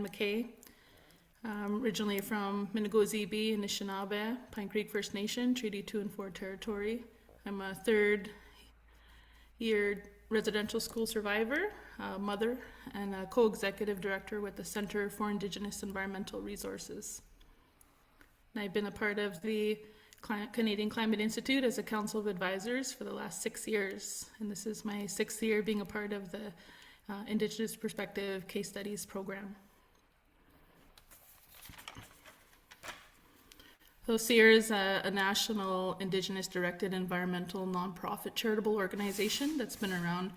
McKay, originally from Minnegozi-B, Anishinaabe, Pine Creek First Nation, Treaty 2 and 4 territory. I'm a third-year residential school survivor, mother, and a co-executive director with the Center for Indigenous Environmental Resources. And I've been a part of the Canadian Climate Institute as a council of advisors for the last 6 years, and this is my 6th year being a part of the Indigenous Perspective Case Studies program. So CIER is a national Indigenous-directed environmental nonprofit charitable organization that's been around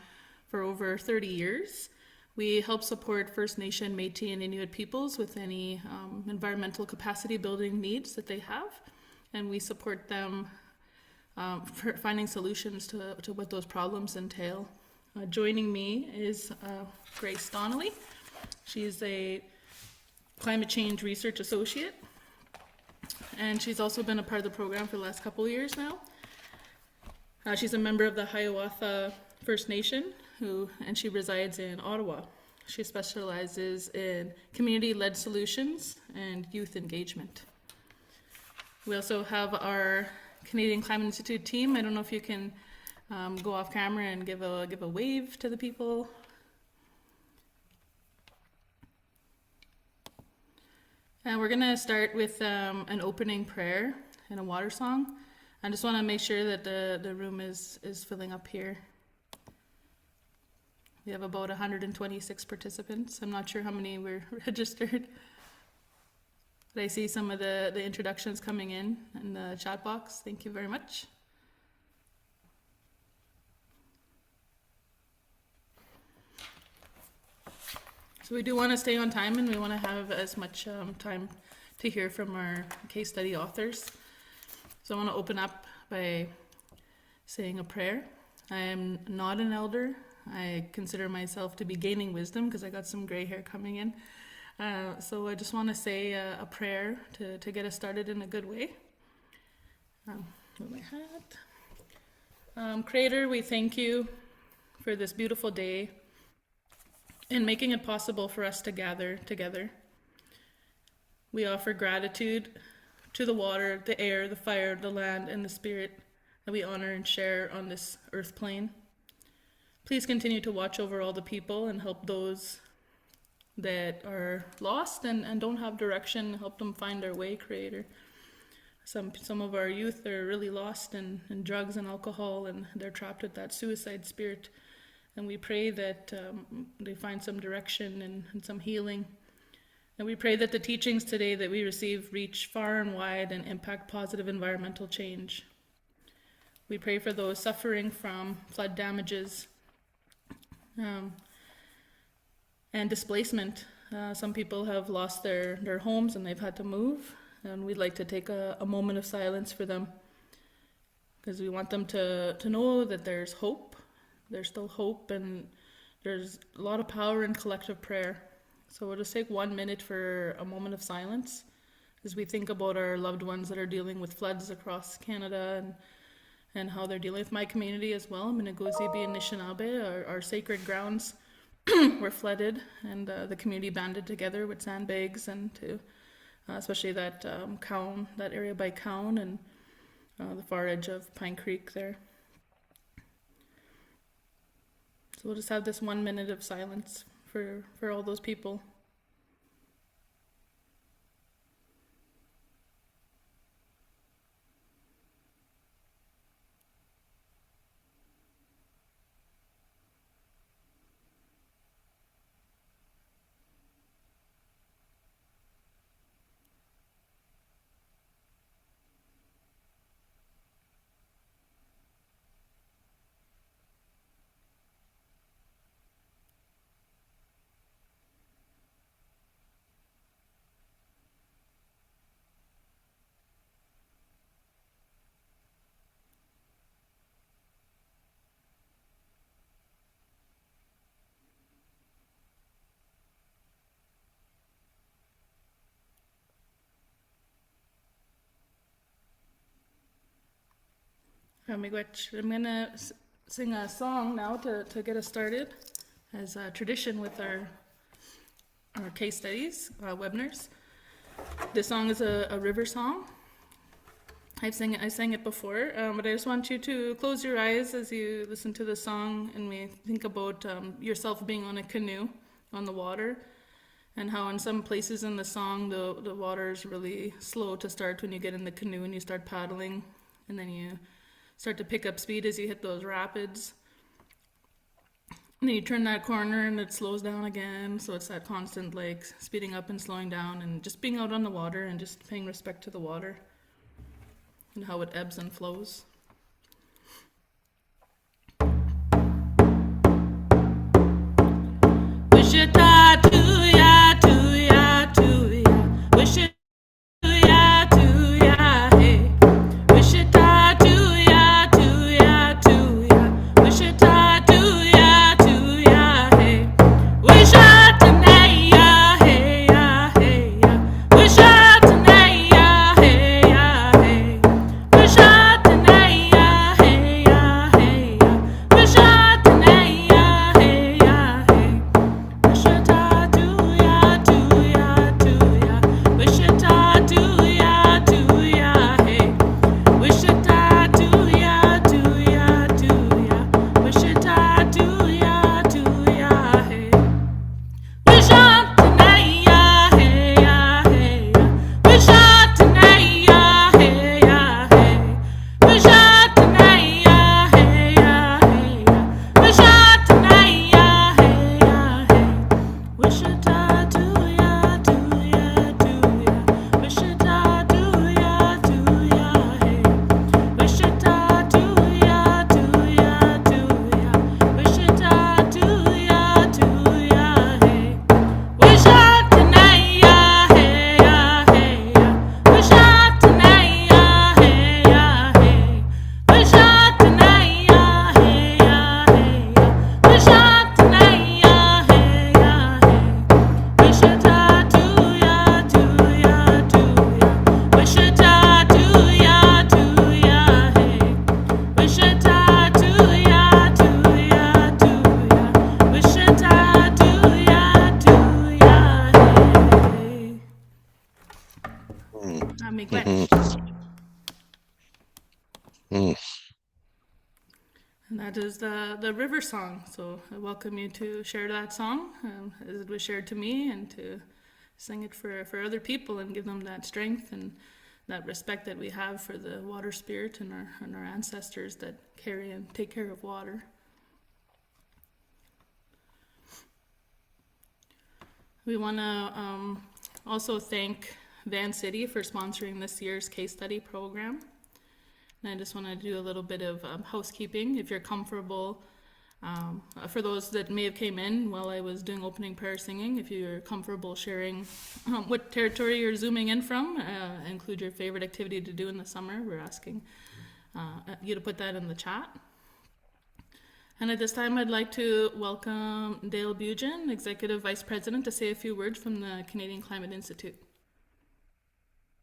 for over 30 years. We help support First Nation, Métis, and Inuit peoples with any environmental capacity building needs that they have, and we support them for finding solutions to what those problems entail. Joining me is Grace Donnelly. She's a climate change research associate, and she's also been a part of the program for the last couple of years now. She's a member of the Hiawatha First Nation, and she resides in Ottawa. She specializes in community-led solutions and youth engagement. We also have our Canadian Climate Institute team. I don't know if you can go off camera and give a wave to the people. And we're gonna start with an opening prayer and a water song. I just wanna make sure that the room is filling up here. We have about 126 participants. I'm not sure how many were registered. But I see some of the introductions coming in the chat box. Thank you very much. So we do want to stay on time, and we want to have as much time to hear from our case study authors. So I want to open up by saying a prayer. I am not an elder. I consider myself to be gaining wisdom because I got some gray hair coming in. So I just want to say a prayer to get us started in a good way. With my hat. Creator, we thank you for this beautiful day and making it possible for us to gather together. We offer gratitude to the water, the air, the fire, the land, and the spirit that we honor and share on this earth plane. Please continue to watch over all the people and help those that are lost and don't have direction, help them find their way, Creator. Some of our youth are really lost in drugs and alcohol, and they're trapped with that suicide spirit. And we pray that they find some direction and some healing. And we pray that the teachings today that we receive reach far and wide and impact positive environmental change. We pray for those suffering from flood damages and displacement. Some people have lost their homes and they've had to move. And we'd like to take a moment of silence for them, because we want them to know that there's hope. There's still hope, and there's a lot of power in collective prayer. So we'll just take 1 minute for a moment of silence as we think about our loved ones that are dealing with floods across Canada and how they're dealing with my community as well. Minnegozi-B and Anishinaabe, our sacred grounds were flooded, and the community banded together with sandbags and to especially that Cowan, that area by Cowan and the far edge of Pine Creek there. So we'll just have this 1 minute of silence for all those people. I'm going to sing a song now to get us started, as a tradition with our case studies, webinars. This song is a river song. I sang it before, but I just want you to close your eyes as you listen to the song and we think about yourself being on a canoe on the water, and how in some places in the song the water is really slow to start when you get in the canoe and you start paddling, and then you start to pick up speed as you hit those rapids. And then you turn that corner and it slows down again, so it's that constant like speeding up and slowing down and just being out on the water and just paying respect to the water and how it ebbs and flows. Wichita, tuya, tuya, tuya. Wichita, tuya, tuya, hey. Wichita, tuya, tuya, tuya. Wichita, tuya, tuya, hey. Wichita, naya, hey, ya, hey, ya. Wichita, naya, hey, ya, hey. Wichita, naya, hey, ya, hey, ya. Wichita, naya, hey, ya, hey. Wichita, tuya, tuya, tuya. Wichita, tuya, tuya, hey. Wichita, tuya, tuya, tuya. Wichita, tuya, tuya, hey. Wichita, naya, hey, ya, hey, ya. Wichita, naya, hey, ya, hey. Wichita, naya, hey, ya, hey, ya. Wichita, naya, hey, ya, hey. Wichita, tuya, tuya, tuya. Wichita, tuya, tuya, hey. Wichita, tuya, tuya, tuya. Wichita, tuya, tuya, hey. Wichita, naya, hey, ya, hey, ya. Wichita, naya, hey, ya, hey. Wichita, naya, hey, ya, hey, ya. Wichita, naya, hey, ya, hey. Wichita, tuya, tuya, tuya. Wichita, tuya, tuya, hey. Wichita, tuya, tuya, tuya. Wichita, tuya, tuya, hey. Miigwech. And that is the river song. So I welcome you to share that song as it was shared to me, and to sing it for other people and give them that strength and that respect that we have for the water spirit and our ancestors that carry and take care of water. We want to also thank Van City for sponsoring this year's case study program. And I just want to do a little bit of housekeeping. If you're comfortable, for those that may have came in while I was doing opening prayer singing, if you're comfortable sharing what territory you're zooming in from, include your favorite activity to do in the summer. We're asking you to put that in the chat. And at this time, I'd like to welcome Dale Bugen, Executive Vice President, to say a few words from the Canadian Climate Institute.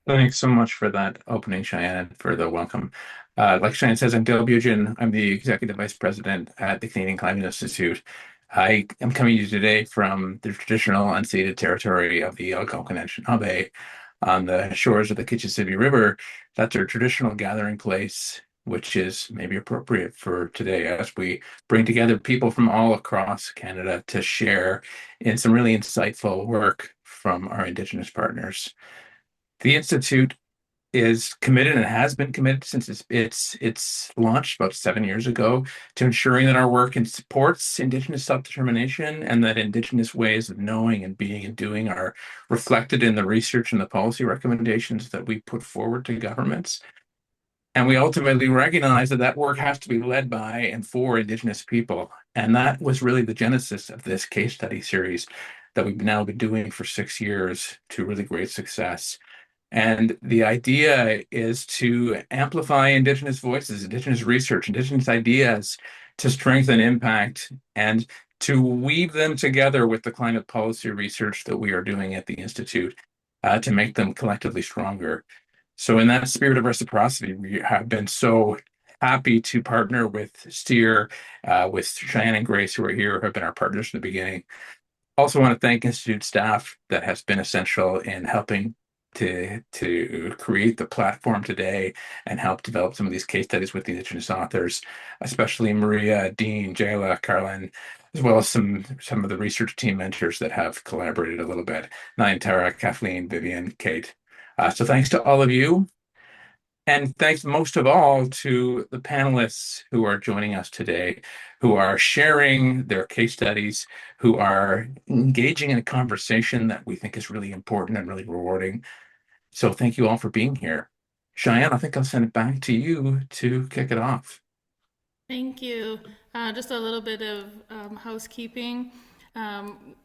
Thanks so much for that opening, Cheyenne, and for the welcome. Like Cheyenne says, I'm Dale Bugen. I'm the Executive Vice President at the Canadian Climate Institute. I am coming to you today from the traditional unceded territory of the Algonquin Anishinaabe on the shores of the Kitchissippi River. That's our traditional gathering place, which is maybe appropriate for today as we bring together people from all across Canada to share in some really insightful work from our Indigenous partners. The Institute is committed and has been committed since its launch about 7 years ago to ensuring that our work supports Indigenous self-determination, and that Indigenous ways of knowing and being and doing are reflected in the research and the policy recommendations that we put forward to governments. And we ultimately recognize that that work has to be led by and for Indigenous people. And that was really the genesis of this case study series that we've now been doing for 6 years to really great success. And the idea is to amplify Indigenous voices, Indigenous research, Indigenous ideas to strengthen impact, and to weave them together with the climate policy research that we are doing at the Institute to make them collectively stronger. So in that spirit of reciprocity, we have been so happy to partner with CIER, with Cheyenne and Grace, who are here, who have been our partners from the beginning. Also want to thank Institute staff that has been essential in helping to create the platform today and help develop some of these case studies with the Indigenous authors, especially Maria, Dean, Jayla, Carlin, as well as some of the research team mentors that have collaborated a little bit. Nayantara, Kathleen, Vivian, Kate. So thanks to all of you. And thanks most of all to the panelists who are joining us today, who are sharing their case studies, who are engaging in a conversation that we think is really important and really rewarding. So thank you all for being here. Cheyenne, I think I'll send it back to you to kick it off. Thank you. Just a little bit of housekeeping.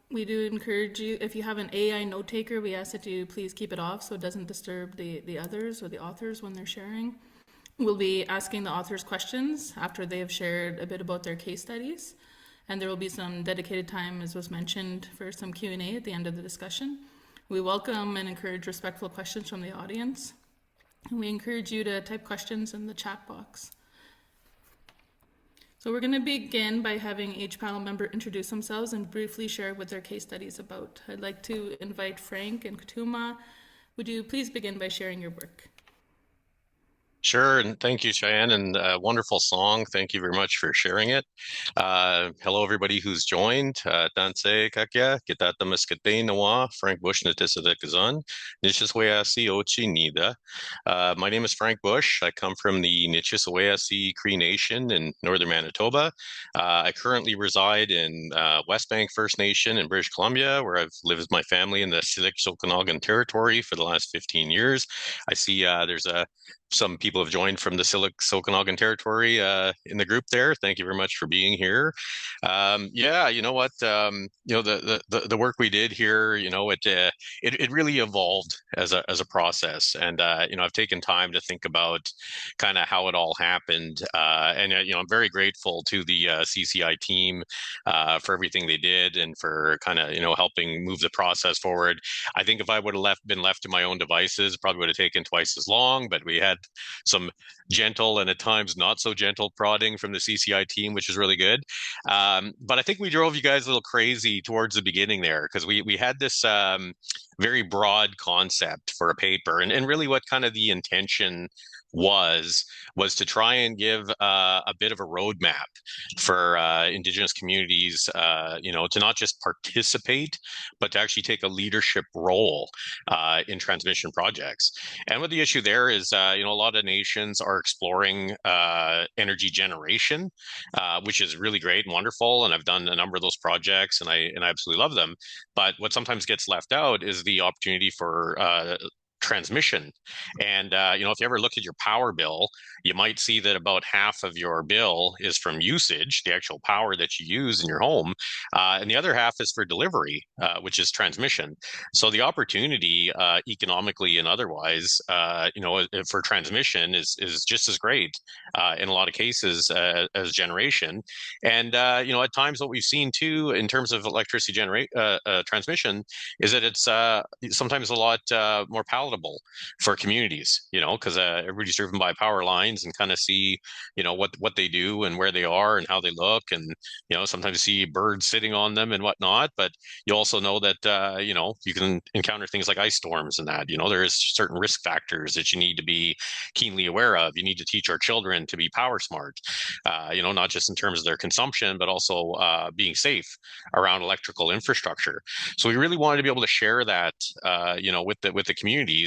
We do encourage you, if you have an AI note taker, we ask that you please keep it off so it doesn't disturb the others or the authors when they're sharing. We'll be asking the authors questions after they have shared a bit about their case studies. And there will be some dedicated time, as was mentioned, for some Q&A at the end of the discussion. We welcome and encourage respectful questions from the audience. And we encourage you to type questions in the chat box. So we're going to begin by having each panel member introduce themselves and briefly share what their case study is about. I'd like to invite Frank and Katuma. Would you please begin by sharing your work? Sure, and thank you, Cheyenne, and wonderful song. Thank you very much for sharing it. Hello, everybody who's joined. Danse kakya, kitata maskate nawa, Frank Bush natisada kazan, Nishiswayasi ochi nida. My name is Frank Bush. I come from the Nishiswayasi Cree Nation in northern Manitoba. I currently reside in West Bank First Nation in British Columbia, where I've lived with my family in the Silic-Okanagan Territory for the last 15 years. I see there's some people have joined from the Okanagan Territory in the group there. Thank you very much for being here. Yeah, you know what? The work we did here, it really evolved as a process, and I've taken time to think about kind of how it all happened, and I'm very grateful to the CCI team for everything they did and for kind of helping move the process forward. I think if I would have been left to my own devices, probably would have taken twice as long, but we had some gentle and at times not so gentle prodding from the CCI team, which is really good. But I think we drove you guys a little crazy towards the beginning there because we had this very broad concept for a paper, and really what kind of the intention was to try and give a bit of a roadmap for Indigenous communities, to not just participate, but to actually take a leadership role in transmission projects. And what the issue there is, a lot of nations are exploring energy generation, which is really great and wonderful. And I've done a number of those projects, and I absolutely love them. But what sometimes gets left out is the opportunity for transmission. And if you ever look at your power bill, you might see that about half of your bill is from usage, the actual power that you use in your home, and the other half is for delivery, which is transmission. So the opportunity, economically and otherwise, for transmission is just as great in a lot of cases as generation. And at times, what we've seen too in terms of electricity transmission is that it's sometimes a lot more palatable for communities, because everybody's driven by power lines and kind of see, what they do and where they are and how they look, and sometimes see birds sitting on them and whatnot. But you also know that you can encounter things like ice storms and that. There is certain risk factors that you need to be keenly aware of. You need to teach our children to be power smart, not just in terms of their consumption, but also being safe around electrical infrastructure. So we really wanted to be able to share that, with the communities.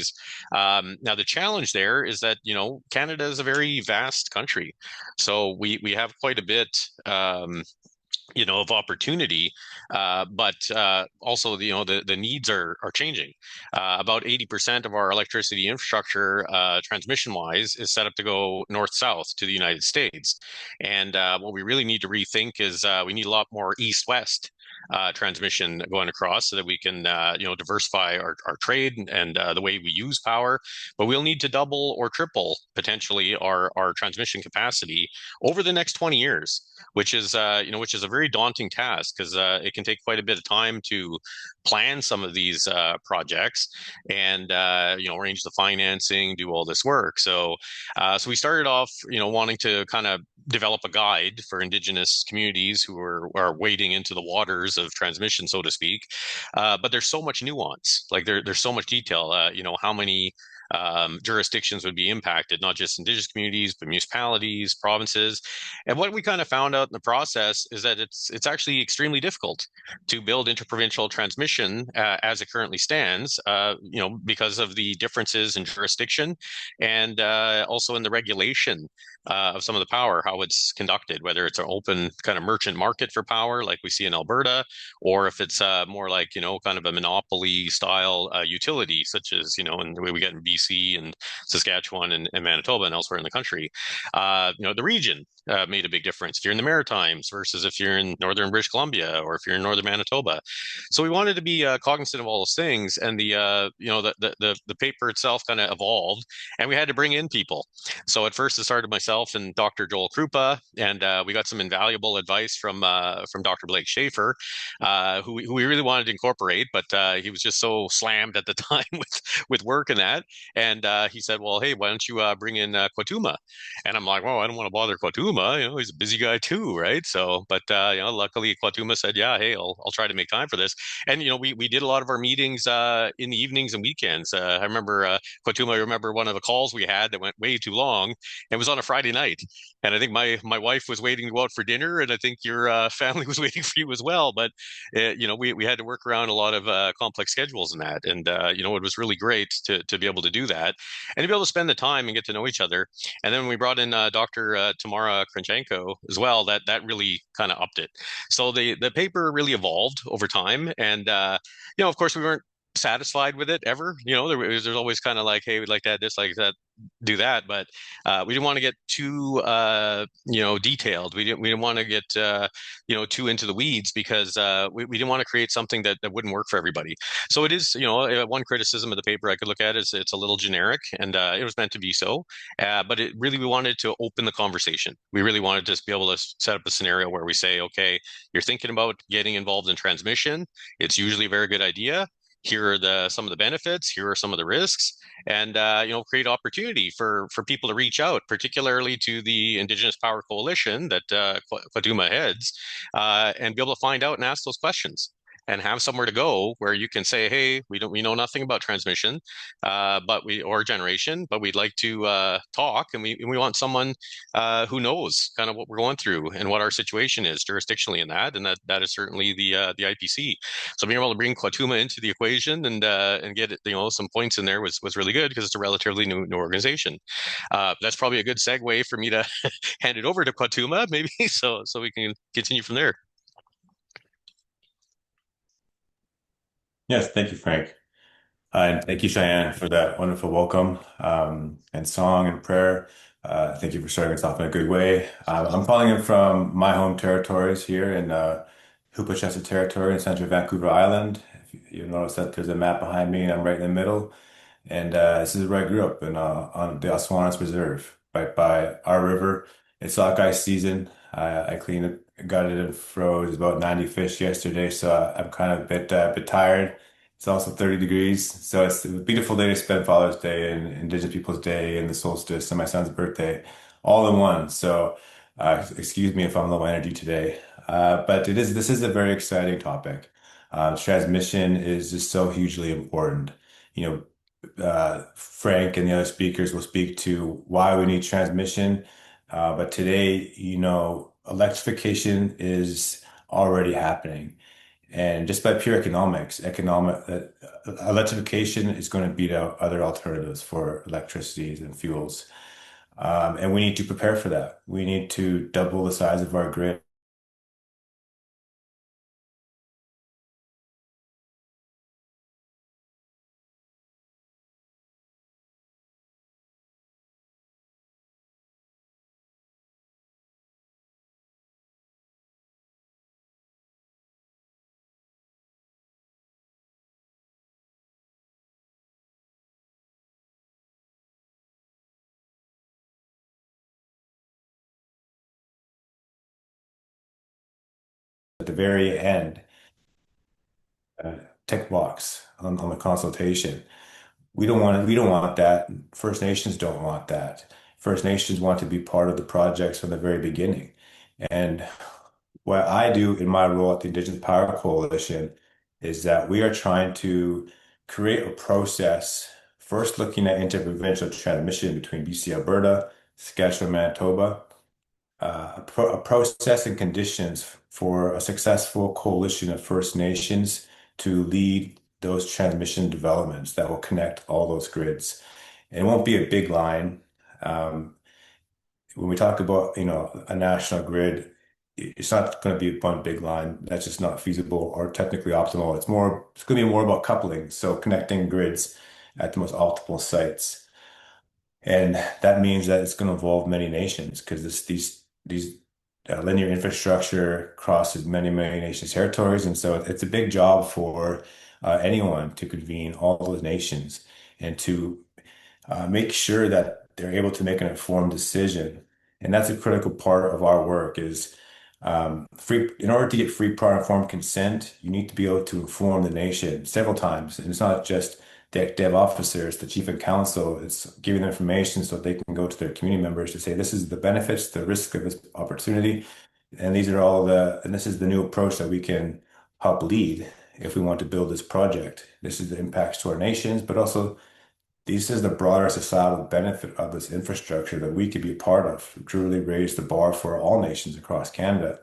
Now the challenge there is that Canada is a very vast country, so we have quite a bit. Of opportunity, but also the needs are changing. About 80% of our electricity infrastructure, transmission wise, is set up to go north south to the United States, and what we really need to rethink is we need a lot more east west transmission going across so that we can diversify our trade and the way we use power. But we'll need to double or triple potentially our transmission capacity over the next 20 years, which is a very daunting task because it can take quite a bit of time to plan some of these projects and arrange the financing, do all this work. So we started off wanting to kind of develop a guide for Indigenous communities who are wading into the waters of transmission, so to speak. But there's so much nuance, like there's so much detail. How many jurisdictions would be impacted, not just indigenous communities, but municipalities, provinces. And what we kind of found out in the process is that it's actually extremely difficult to build interprovincial transmission as it currently stands, because of the differences in jurisdiction and also in the regulation of some of the power, how it's conducted, whether it's an open kind of merchant market for power like we see in Alberta, or if it's more like, kind of a monopoly style utility, such as, in the way we get in BC and Saskatchewan and Manitoba and elsewhere in the country. The region made a big difference if you're in the Maritimes versus if you're in northern British Columbia or if you're in northern Manitoba. So we wanted to be cognizant of all those things, and the paper itself kind of evolved, and we had to bring in people. So at first it started myself and Dr. Joel Krupa, and we got some invaluable advice from Dr. Blake Schaefer, who we really wanted to incorporate, but he was just so slammed at the time with work and that. And he said, well, hey, why don't you bring in Quatuma? And I'm like, well, I don't want to bother Quatuma. He's a busy guy too, right? So, but luckily Quatuma said, yeah, hey, I'll try to make time for this. And we did a lot of our meetings in the evenings and weekends. I remember Quatuma. I remember one of the calls we had that went way too long. It was on a Friday night, and I think my wife was waiting to go out for dinner, and I think your family was waiting for you as well. But we had to work around a lot of complex schedules in that, and it was really great to be able to do that and to be able to spend the time and get to know each other. And then we brought in Dr. Tamara Krinchenko as well. That really kind of upped it. So the paper really evolved over time, and of course we weren't satisfied with it ever. There's always kind of like, hey, we'd like to add this, like that, do that, but we didn't want to get too detailed. We didn't want to get too into the weeds, because we didn't want to create something that wouldn't work for everybody. So it is, one criticism of the paper I could look at is it's a little generic, and it was meant to be so, but we wanted to open the conversation. We really wanted to be able to set up a scenario where we say, okay, you're thinking about getting involved in transmission. It's usually a very good idea. Here are some of the benefits. Here are some of the risks, and create opportunity for people to reach out, particularly to the Indigenous Power Coalition that Quatuma heads, and be able to find out and ask those questions, and have somewhere to go where you can say, hey, we know nothing about transmission, or generation, but we'd like to talk, and we want someone who knows kind of what we're going through and what our situation is jurisdictionally in that, and that is certainly the IPC. So being able to bring Quatuma into the equation and get some points in there was really good, because it's a relatively new organization. That's probably a good segue for me to hand it over to Quatuma, maybe, so we can continue from there. Yes, thank you, Frank. And thank you, Cheyenne, for that wonderful welcome and song and prayer. Thank you for starting us off in a good way. I'm calling in from my home territories here in Hoopachessa territory in central Vancouver Island. If you notice that there's a map behind me, and I'm right in the middle. And this is where I grew up on the Oswanus Reserve, right by our river. It's sockeye season. I cleaned it, got it and froze about 90 fish yesterday, so I'm kind of a bit tired. It's also 30 degrees, so it's a beautiful day to spend Father's Day and Indigenous Peoples Day and the solstice and my son's birthday all in one. So excuse me if I'm low energy today, but this is a very exciting topic. Transmission is just so hugely important. Frank and the other speakers will speak to why we need transmission. But today, electrification is already happening. And just by pure electrification is going to beat out other alternatives for electricities and fuels. And we need to prepare for that. We need to double the size of our grid. At the very end, uh, tick box on the consultation. We don't want that. First Nations don't want that. First Nations want to be part of the projects from the very beginning. And what I do in my role at the Indigenous Power Coalition is that we are trying to create a process, first looking at interprovincial transmission between BC, Alberta, Saskatchewan, Manitoba, a process and conditions for a successful coalition of First Nations to lead those transmission developments that will connect all those grids. And it won't be a big line. Um, when we talk about, a national grid, it's not going to be one big line. That's just not feasible or technically optimal. It's going to be more about coupling, so connecting grids at the most optimal sites. And that means that it's going to involve many nations because these linear infrastructure crosses many, many nations' territories. And so it's a big job for anyone to convene all those nations and to make sure that they're able to make an informed decision. And that's a critical part of our work is in order to get free, prior, informed consent, you need to be able to inform the nation several times. And it's not just the dev officers, the chief and council, it's giving them information so they can go to their community members to say, this is the benefits, the risk of this opportunity. And and this is the new approach that we can help lead if we want to build this project. This is the impacts to our nations, but also this is the broader societal benefit of this infrastructure that we could be a part of, to truly raise the bar for all nations across Canada.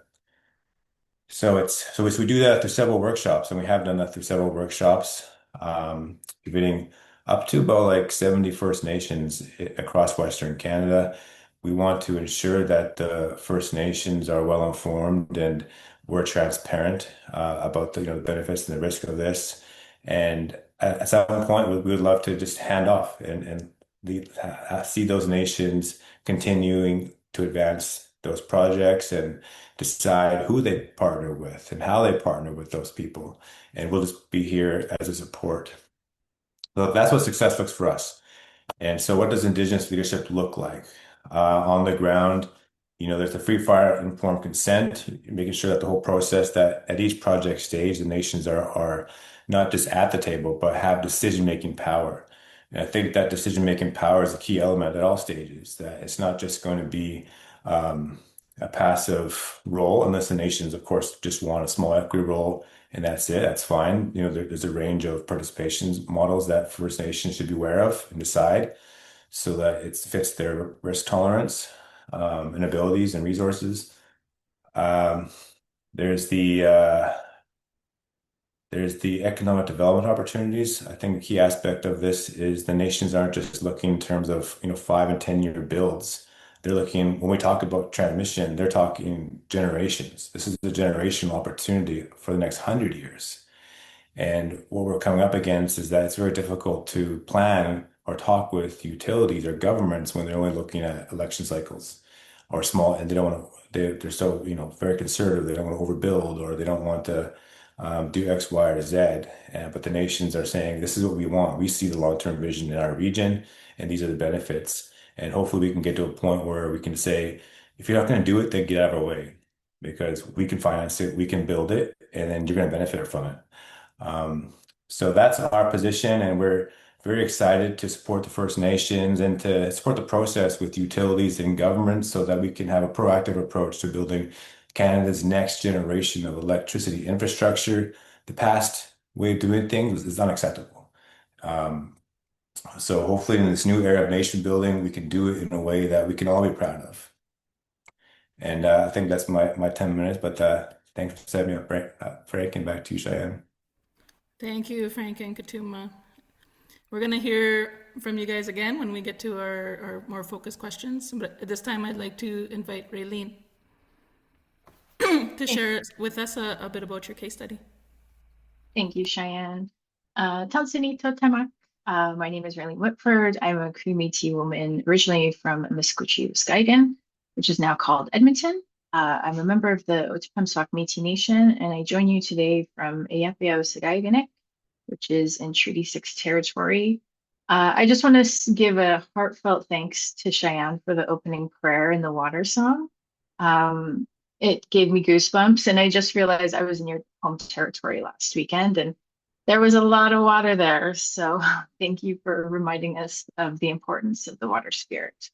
So we do that through several workshops, and we have done that through several workshops, convening up to about like 70 First Nations across Western Canada. We want to ensure that the First Nations are well informed and we're transparent about the benefits and the risk of this. And at some point, we would love to just hand off and see those nations continuing to advance those projects and decide who they partner with and how they partner with those people. And we'll just be here as a support. So that's what success looks for us. And so what does Indigenous leadership look like? On the ground, there's the free, prior, informed consent, making sure that the whole process that at each project stage, the nations are not just at the table, but have decision-making power. And I think that decision-making power is a key element at all stages, that it's not just going to be a passive role, unless the nations, of course, just want a small equity role and that's it. That's fine. There's a range of participation models that First Nations should be aware of and decide so that it fits their risk tolerance and abilities and resources. Um, there's the economic development opportunities. I think the key aspect of this is the nations aren't just looking in terms of 5 and 10 year builds. They're looking, when we talk about transmission, they're talking generations. This is a generational opportunity for the next 100 years. And what we're coming up against is that it's very difficult to plan or talk with utilities or governments when they're only looking at election cycles or small, and they don't want to, they're so, very conservative. They don't want to overbuild or they don't want to do X, Y, or Z. But the nations are saying, this is what we want. We see the long-term vision in our region, and these are the benefits. And hopefully we can get to a point where we can say, if you're not going to do it, then get out of our way because we can finance it, we can build it, and then you're going to benefit from it. So that's our position, and we're very excited to support the First Nations and to support the process with utilities and governments so that we can have a proactive approach to building Canada's next generation of electricity infrastructure. The past way of doing things is unacceptable. So hopefully in this new era of nation building, we can do it in a way that we can all be proud of. And I think that's my 10 minutes, but thanks for setting me up, Frank, and back to you, Cheyenne. Thank you, Frank and Katuma. We're going to hear from you guys again when we get to our more focused questions. But at this time, I'd like to invite Raylene to share with us a bit about your case study. Thank you, Cheyenne. Tansini Totema. My name is Raylene Whitford. I'm a Cree Métis woman originally from Misquichy, Muskegon, which is now called Edmonton. I'm a member of the Otipemswak Métis Nation, and I join you today from Eyapéo-Sagayaganik, which is in Treaty 6 territory. I just want to give a heartfelt thanks to Cheyenne for the opening prayer in the water song. It gave me goosebumps, and I just realized I was in your home territory last weekend, and there was a lot of water there. So thank you for reminding us of the importance of the water spirit.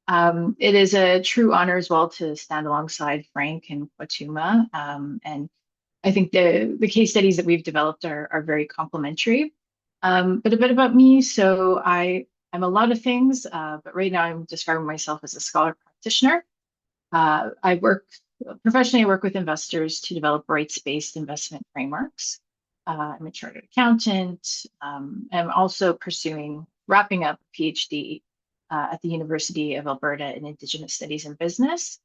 It is a true honor as well to stand alongside Frank and Kwatuma. And I think the case studies that we've developed are very complementary. But a bit about me. So I'm a lot of things, but right now I'm describing myself as a scholar practitioner. I work professionally, I work with investors to develop rights-based investment frameworks. I'm a chartered accountant. I'm also wrapping up a PhD at the University of Alberta in Indigenous Studies and Business.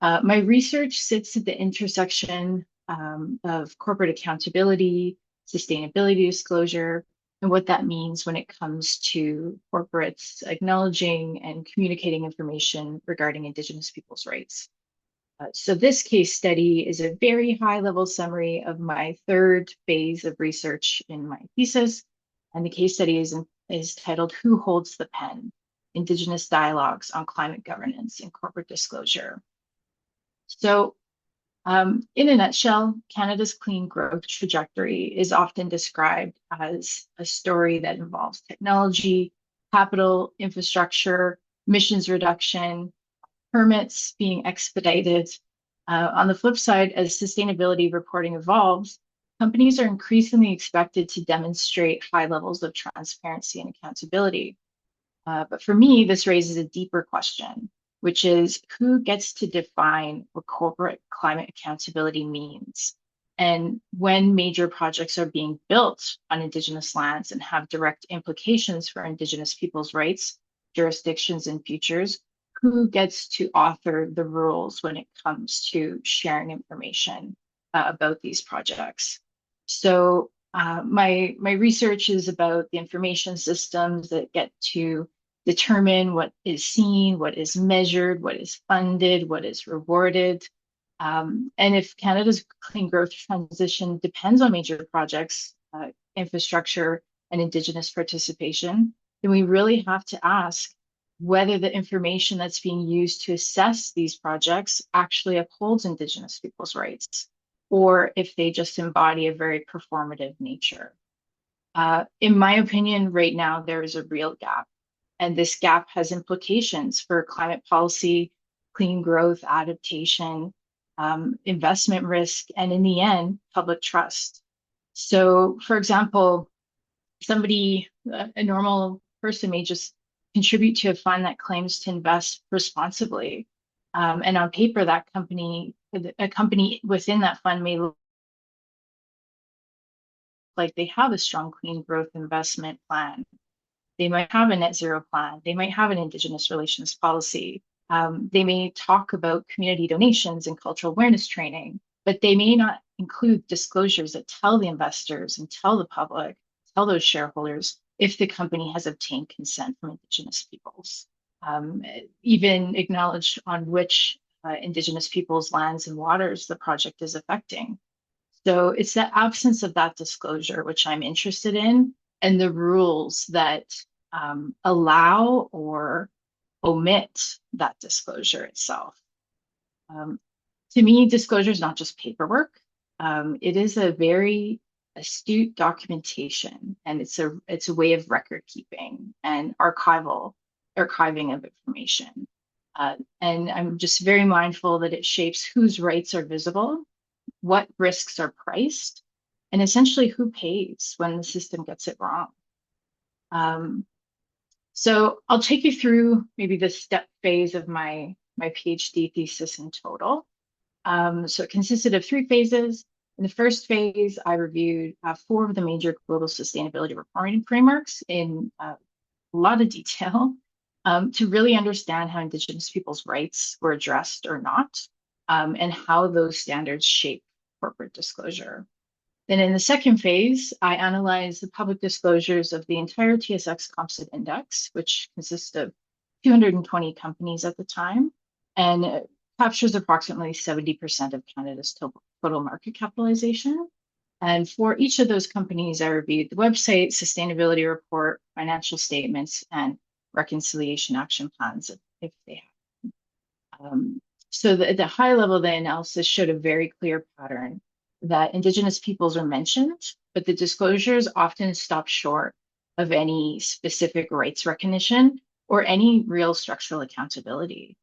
My research sits at the intersection of corporate accountability, sustainability disclosure, and what that means when it comes to corporates acknowledging and communicating information regarding Indigenous people's rights. So this case study is a very high-level summary of my third phase of research in my thesis, and the case study is titled "Who Holds the Pen? Indigenous Dialogues on Climate Governance and Corporate Disclosure." So in a nutshell, Canada's clean growth trajectory is often described as a story that involves technology, capital, infrastructure, emissions reduction, permits being expedited. On the flip side, as sustainability reporting evolves, companies are increasingly expected to demonstrate high levels of transparency and accountability. But for me, this raises a deeper question, which is who gets to define what corporate climate accountability means? And when major projects are being built on Indigenous lands and have direct implications for Indigenous people's rights, jurisdictions, and futures, who gets to author the rules when it comes to sharing information about these projects? So my research is about the information systems that get to determine what is seen, what is measured, what is funded, what is rewarded. And if Canada's clean growth transition depends on major projects, infrastructure, and Indigenous participation, then we really have to ask whether the information that's being used to assess these projects actually upholds Indigenous people's rights, or if they just embody a very performative nature. In my opinion, right now, there is a real gap. And this gap has implications for climate policy, clean growth, adaptation, investment risk, and in the end, public trust. So, for example, a normal person may just contribute to a fund that claims to invest responsibly. And on paper, a company within that fund may look like they have a strong clean growth investment plan. They might have a net zero plan. They might have an Indigenous relations policy. They may talk about community donations and cultural awareness training, but they may not include disclosures that tell the investors and tell the public, tell those shareholders if the company has obtained consent from Indigenous peoples, even acknowledge on which Indigenous peoples' lands and waters the project is affecting. So it's the absence of that disclosure which I'm interested in, and the rules that allow or omit that disclosure itself. To me, disclosure is not just paperwork. It is a very astute documentation, and it's a way of record keeping and archiving of information. And I'm just very mindful that it shapes whose rights are visible, what risks are priced, and essentially who pays when the system gets it wrong. So I'll take you through maybe the step phase of my PhD thesis in total. So it consisted of 3 phases. In the first phase, I reviewed 4 of the major global sustainability reporting frameworks in a lot of detail to really understand how Indigenous people's rights were addressed or not, and how those standards shape corporate disclosure. Then in the second phase, I analyzed the public disclosures of the entire TSX Composite Index, which consists of 220 companies at the time, and captures approximately 70% of Canada's total market capitalization. And for each of those companies, I reviewed the website, sustainability report, financial statements, and reconciliation action plans if they have. So the high level, the analysis showed a very clear pattern that Indigenous peoples are mentioned, but the disclosures often stop short of any specific rights recognition or any real structural accountability.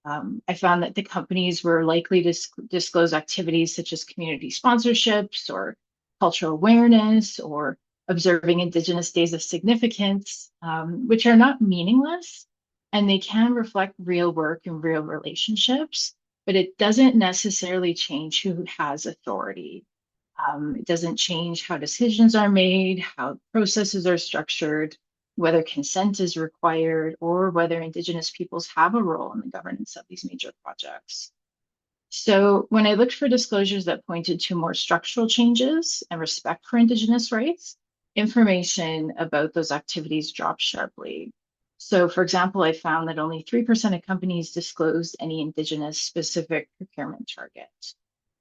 I found that the companies were likely to disclose activities such as community sponsorships or cultural awareness or observing Indigenous days of significance, which are not meaningless, and they can reflect real work and real relationships, but it doesn't necessarily change who has authority. It doesn't change how decisions are made, how processes are structured, whether consent is required, or whether Indigenous peoples have a role in the governance of these major projects. So when I looked for disclosures that pointed to more structural changes and respect for Indigenous rights, information about those activities dropped sharply. So for example, I found that only 3% of companies disclosed any Indigenous specific procurement target.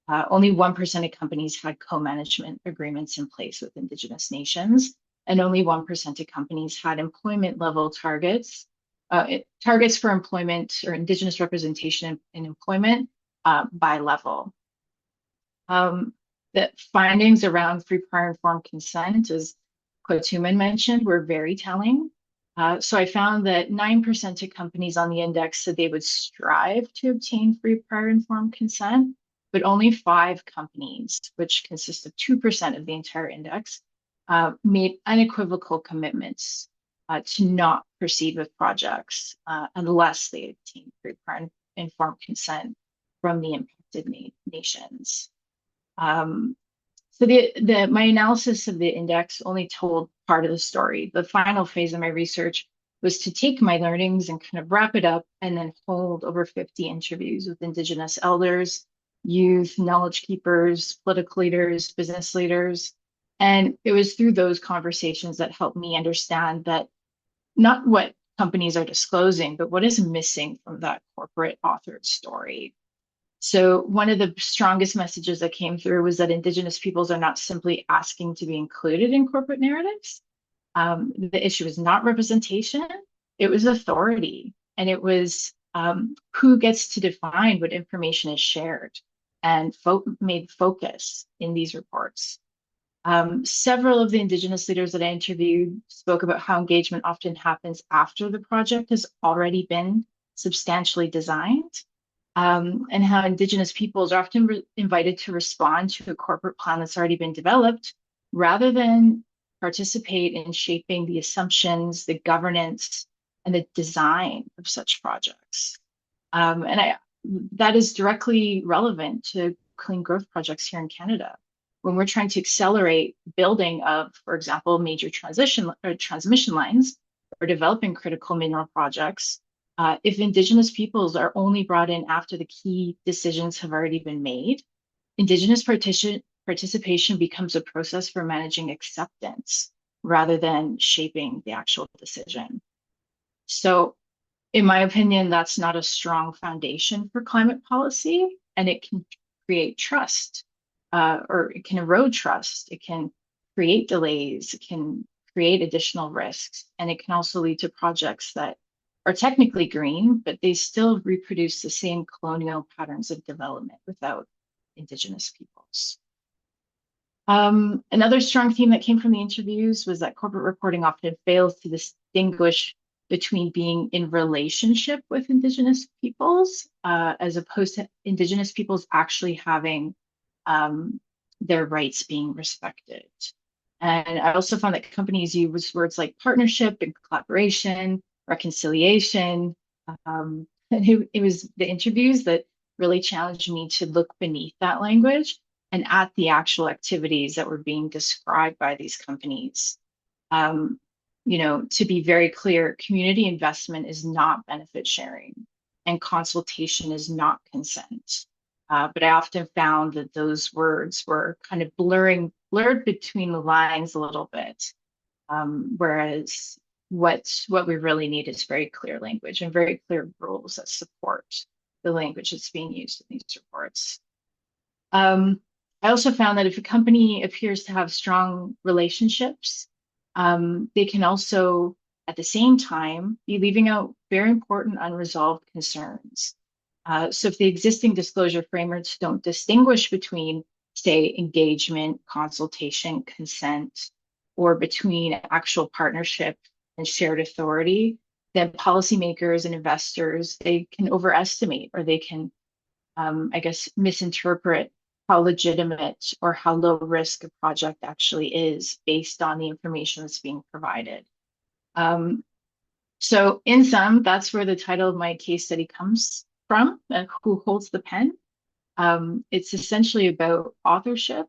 Only 1% of companies had co-management agreements in place with Indigenous nations, and only 1% of companies had employment level targets, targets for employment or Indigenous representation in employment by level. The findings around free prior informed consent, as Kotuman mentioned, were very telling. So I found that 9% of companies on the index said they would strive to obtain free prior informed consent, but only 5 companies, which consist of 2% of the entire index, made unequivocal commitments to not proceed with projects unless they obtain free prior informed consent from the impacted nations. So my analysis of the index only told part of the story. The final phase of my research was to take my learnings and kind of wrap it up and then hold over 50 interviews with Indigenous elders, youth, knowledge keepers, political leaders, business leaders. And it was through those conversations that helped me understand that not what companies are disclosing, but what is missing from that corporate authored story. So one of the strongest messages that came through was that Indigenous peoples are not simply asking to be included in corporate narratives. The issue is not representation, it was authority, and it was who gets to define what information is shared and made focus in these reports. Several of the Indigenous leaders that I interviewed spoke about how engagement often happens after the project has already been substantially designed, and how Indigenous peoples are often invited to respond to a corporate plan that's already been developed, rather than participate in shaping the assumptions, the governance, and the design of such projects. That is directly relevant to clean growth projects here in Canada. When we're trying to accelerate building of, for example, major transmission lines or developing critical mineral projects, if Indigenous peoples are only brought in after the key decisions have already been made, Indigenous participation becomes a process for managing acceptance rather than shaping the actual decision. So in my opinion, that's not a strong foundation for climate policy, and it can create trust, or it can erode trust. It can create delays, it can create additional risks, and it can also lead to projects that are technically green, but they still reproduce the same colonial patterns of development without Indigenous peoples. Another strong theme that came from the interviews was that corporate reporting often fails to distinguish between being in relationship with Indigenous peoples, as opposed to Indigenous peoples actually having their rights being respected. And I also found that companies use words like partnership and collaboration, reconciliation. And it was the interviews that really challenged me to look beneath that language and at the actual activities that were being described by these companies. To be very clear, community investment is not benefit sharing, and consultation is not consent. But I often found that those words were kind of blurred between the lines a little bit, whereas what we really need is very clear language and very clear rules that support the language that's being used in these reports. I also found that if a company appears to have strong relationships, they can also, at the same time, be leaving out very important unresolved concerns. So if the existing disclosure frameworks don't distinguish between, say, engagement, consultation, consent, or between actual partnership and shared authority, then policymakers and investors, they can overestimate or they can, I guess, misinterpret how legitimate or how low risk a project actually is based on the information that's being provided. So in sum, that's where the title of my case study comes from, who holds the pen. It's essentially about authorship,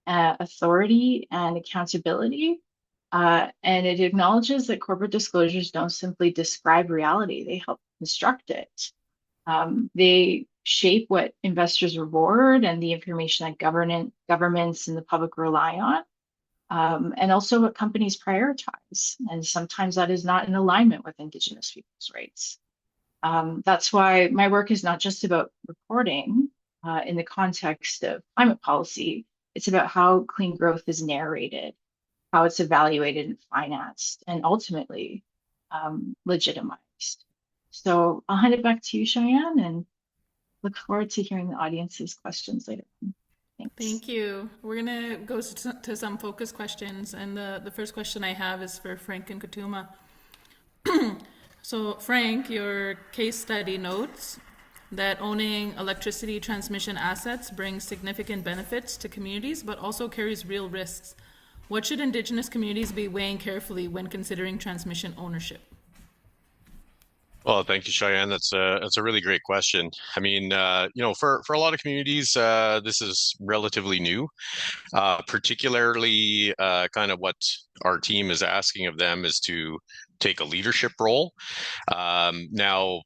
authority, and accountability. And it acknowledges that corporate disclosures don't simply describe reality, they help construct it. They shape what investors reward and the information that governments and the public rely on. And also what companies prioritize. And sometimes that is not in alignment with Indigenous people's rights. That's why my work is not just about reporting in the context of climate policy. It's about how clean growth is narrated, how it's evaluated and financed, and ultimately legitimized. So I'll hand it back to you, Cheyenne, and look forward to hearing the audience's questions later on. Thanks. Thank you. We're going to go to some focus questions. And the first question I have is for Frank and Katuma. So Frank, your case study notes that owning electricity transmission assets brings significant benefits to communities, but also carries real risks. What should Indigenous communities be weighing carefully when considering transmission ownership? Well, thank you, Cheyenne. That's a really great question. I mean, for a lot of communities, this is relatively new, particularly kind of what our team is asking of them is to take a leadership role. Now,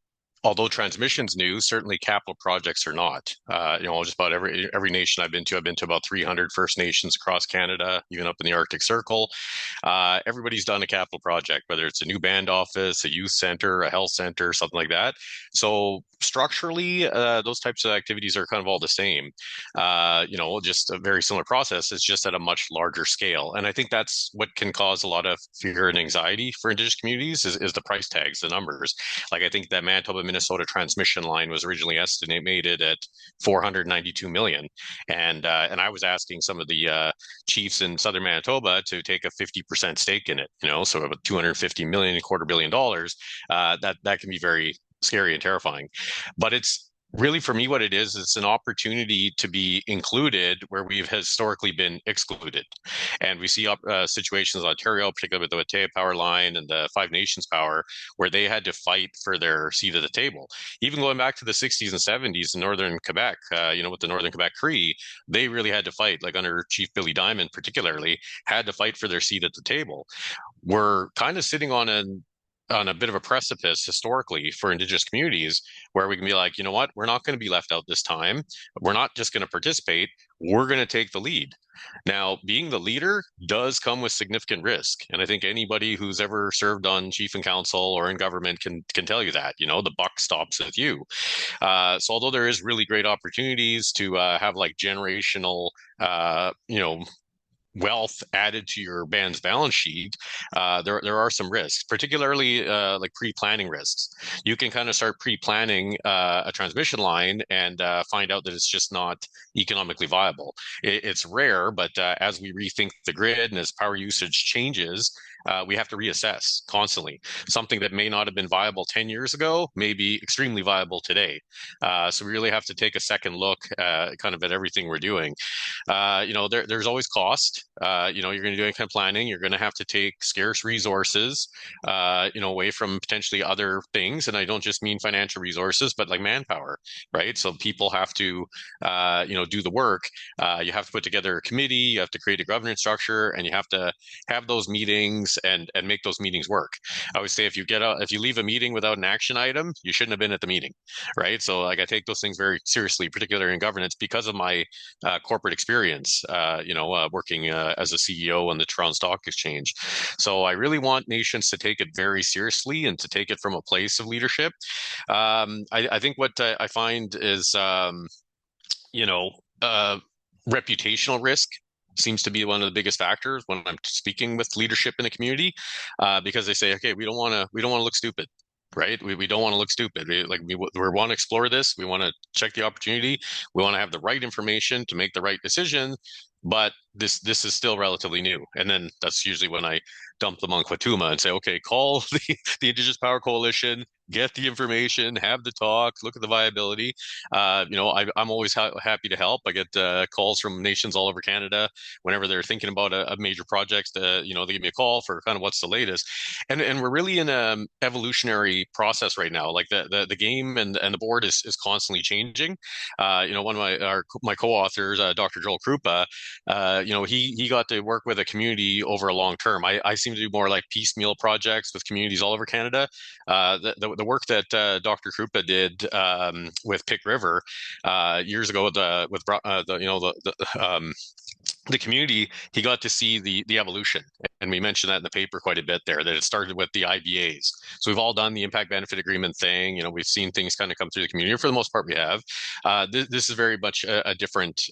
although transmission's new, certainly capital projects are not. Just about every nation I've been to about 300 First Nations across Canada, even up in the Arctic Circle. Everybody's done a capital project, whether it's a new band office, a youth center, a health center, something like that. So structurally, those types of activities are kind of all the same. Just a very similar process. It's just at a much larger scale. And I think that's what can cause a lot of fear and anxiety for Indigenous communities is the price tags, the numbers. Like I think that Manitoba, Minnesota transmission line was originally estimated at 492 million. And I was asking some of the chiefs in southern Manitoba to take a 50% stake in it, so about 250 million, $250 million. That can be very scary and terrifying. But it's really, for me, what it is, it's an opportunity to be included where we've historically been excluded. And we see situations in Ontario, particularly with the Wataya Power Line and the Five Nations Power, where they had to fight for their seat at the table. Even going back to the 60s and 70s in northern Quebec, with the Northern Quebec Cree, they really had to fight, like under Chief Billy Diamond particularly, had to fight for their seat at the table. We're kind of sitting on a bit of a precipice historically for Indigenous communities where we can be like, you know what, we're not going to be left out this time. We're not just going to participate. We're going to take the lead. Now, being the leader does come with significant risk. And I think anybody who's ever served on chief and council or in government can tell you that, the buck stops with you. So although there is really great opportunities to have like generational, wealth added to your band's balance sheet, there are some risks, particularly like pre-planning risks. You can kind of start pre-planning a transmission line and find out that it's just not economically viable. It's rare, but as we rethink the grid and as power usage changes, we have to reassess constantly. Something that may not have been viable 10 years ago may be extremely viable today. So we really have to take a second look kind of at everything we're doing. There's always cost. You're going to do any kind of planning. You're going to have to take scarce resources, away from potentially other things. And I don't just mean financial resources, but like manpower, right? So people have to, do the work. You have to put together a committee. You have to create a governance structure, and you have to have those meetings and make those meetings work. I always say if you leave a meeting without an action item, you shouldn't have been at the meeting, right? So like I take those things very seriously, particularly in governance, because of my corporate experience, working as a CEO on the Toronto Stock Exchange. So I really want nations to take it very seriously and to take it from a place of leadership. I think what I find is, reputational risk seems to be one of the biggest factors when I'm speaking with leadership in a community, because they say, okay, we don't want to look stupid. right? We don't want to look stupid. We want to explore this. We want to check the opportunity. We want to have the right information to make the right decision. But this is still relatively new. And then that's usually when I dump them on Quatuma and say, okay, call the Indigenous Power Coalition, get the information, have the talk, look at the viability. I'm always happy to help. I get calls from nations all over Canada whenever they're thinking about a major project. They give me a call for kind of what's the latest. And we're really in an evolutionary process right now. Like the game and the board is constantly changing. One of my co-authors, Dr. Joel Krupa, he got to work with a community over a long term. I seem to do more like piecemeal projects with communities all over Canada. The work that Dr. Krupa did with Pick River years ago the community, he got to see the evolution. And we mentioned that in the paper quite a bit there, that it started with the IBAs. So we've all done the impact benefit agreement thing. We've seen things kind of come through the community. For the most part, we have. This is very much a different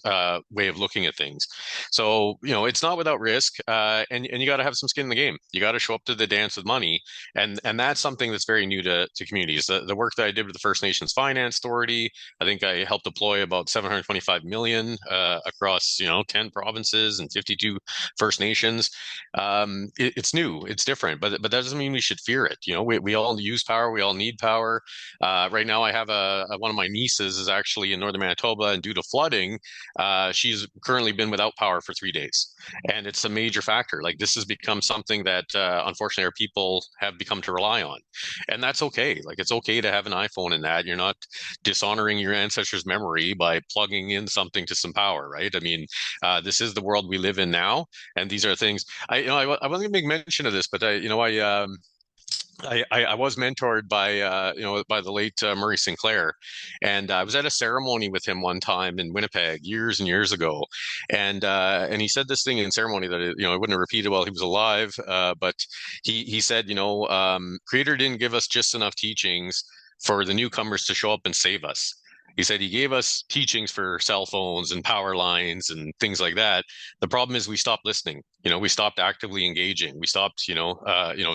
way of looking at things. So, it's not without risk. And you got to have some skin in the game. You got to show up to the dance with money. And that's something that's very new to communities. The work that I did with the First Nations Finance Authority, I think I helped deploy about 725 million across, 10 provinces and 52 First Nations. It's new, it's different, but that doesn't mean we should fear it. We all use power, we all need power. Right now, I have one of my nieces is actually in northern Manitoba, and due to flooding, she's currently been without power for 3 days, and it's a major factor. Like, this has become something that unfortunately our people have become to rely on, and that's okay. Like, it's okay to have an iPhone in that. You're not dishonoring your ancestors' memory by plugging in something to some power, right? I mean, this is the world we live in now, and these are things. I wasn't going to make mention of this, but I was mentored by the late Murray Sinclair, and I was at a ceremony with him one time in Winnipeg years and years ago, and he said this thing in ceremony that I wouldn't have repeated while he was alive, but he said, Creator didn't give us just enough teachings for the newcomers to show up and save us. He said he gave us teachings for cell phones and power lines and things like that. The problem is we stopped listening. We stopped actively engaging. We stopped,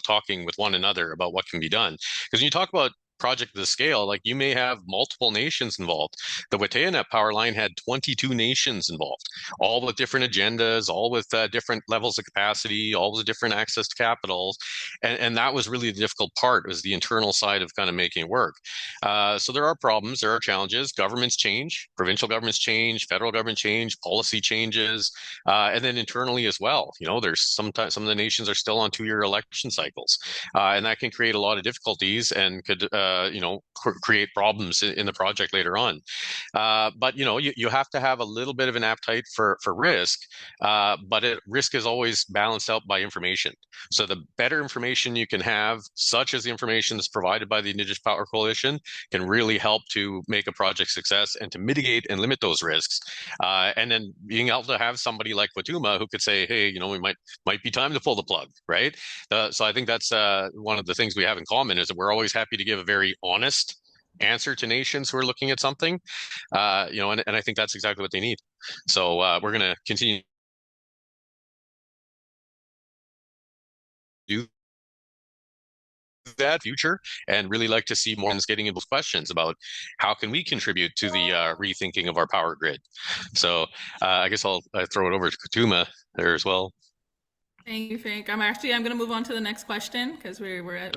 talking with one another about what can be done. Because when you talk about project of the scale, like, you may have multiple nations involved. The Witeanet power line had 22 nations involved, all with different agendas, all with different levels of capacity, all with different access to capitals. And that was really the difficult part, was the internal side of kind of making it work. So there are problems, there are challenges. Governments change, provincial governments change, federal government change, policy changes, and then internally as well. There's sometimes some of the nations are still on 2-year election cycles, and that can create a lot of difficulties and could create problems in the project later on. But you have to have a little bit of an appetite for risk, but risk is always balanced out by information. So the better information you can have, such as the information that's provided by the Indigenous Power Coalition, can really help to make a project success and to mitigate and limit those risks. And then being able to have somebody like Quatuma who could say, hey, we might be time to pull the plug, right? So I think that's one of the things we have in common, is that we're always happy to give a very honest answer to nations who are looking at something, and I think that's exactly what they need. So we're going to continue to do that future, and really like to see more getting into those questions about how can we contribute to the rethinking of our power grid. So I guess I'll throw it over to Quatuma there as well. Thank you, Frank. I'm going to move on to the next question, because we're at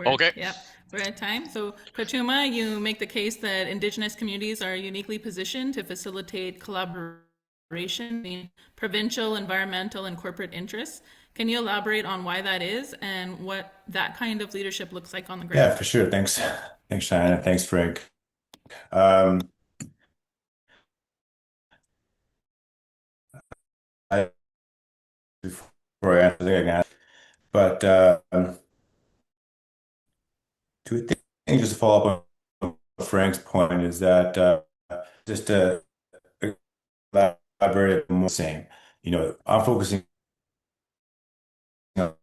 time. So, Quatuma, you make the case that Indigenous communities are uniquely positioned to facilitate collaboration between provincial, environmental, and corporate interests. Can you elaborate on why that is and what that kind of leadership looks like on the ground? Yeah, for sure. Thanks, Cheyenne. Thanks, Frank. Before I answer that again, but two things just to follow up on Frank's point is that just to elaborate more, saying, I'm focusing on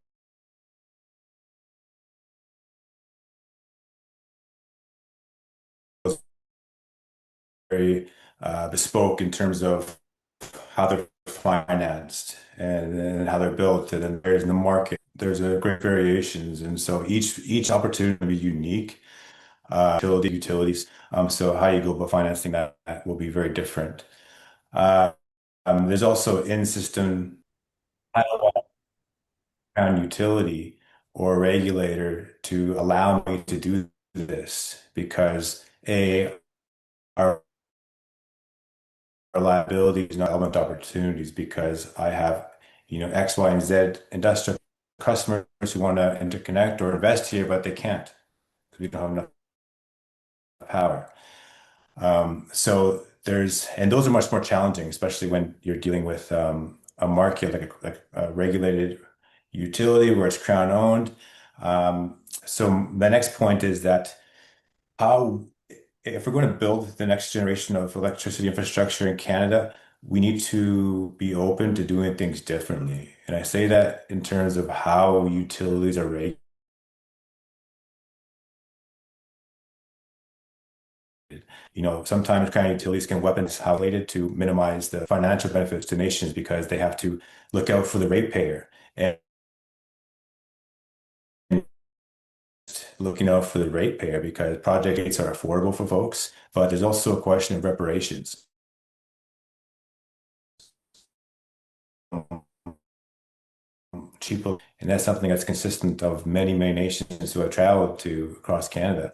very bespoke in terms of how they're financed and how they're built, and then there's in the market. There's a great variations, and so each opportunity will be unique. utilities. So how you go about financing that will be very different. Uh, there's also in-system crown utility or regulator to allow me to do this because our liability is not element opportunities because I have, X, Y, and Z industrial customers who want to interconnect or invest here, but they can't because we don't have enough power. And those are much more challenging, especially when you're dealing with a market like a regulated utility where it's crown owned. So the next point is that how, if we're going to build the next generation of electricity infrastructure in Canada, we need to be open to doing things differently. And I say that in terms of how utilities are regulated. Sometimes kind of utilities can weapons how related to minimize the financial benefits to nations because they have to look out for the ratepayer and looking out for the ratepayer because project rates are affordable for folks, but there's also a question of reparations. Cheaper, and that's something that's consistent of many, many nations who have traveled to across Canada.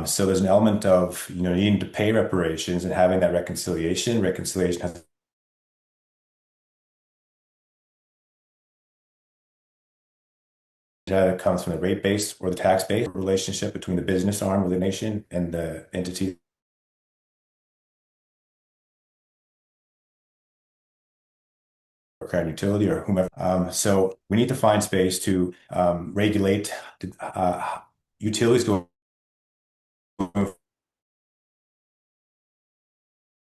So there's an element of needing to pay reparations and having that reconciliation. Reconciliation has that comes from the rate base or the tax base relationship between the business arm of the nation and the entity or current utility or whomever. So we need to find space to regulate utilities going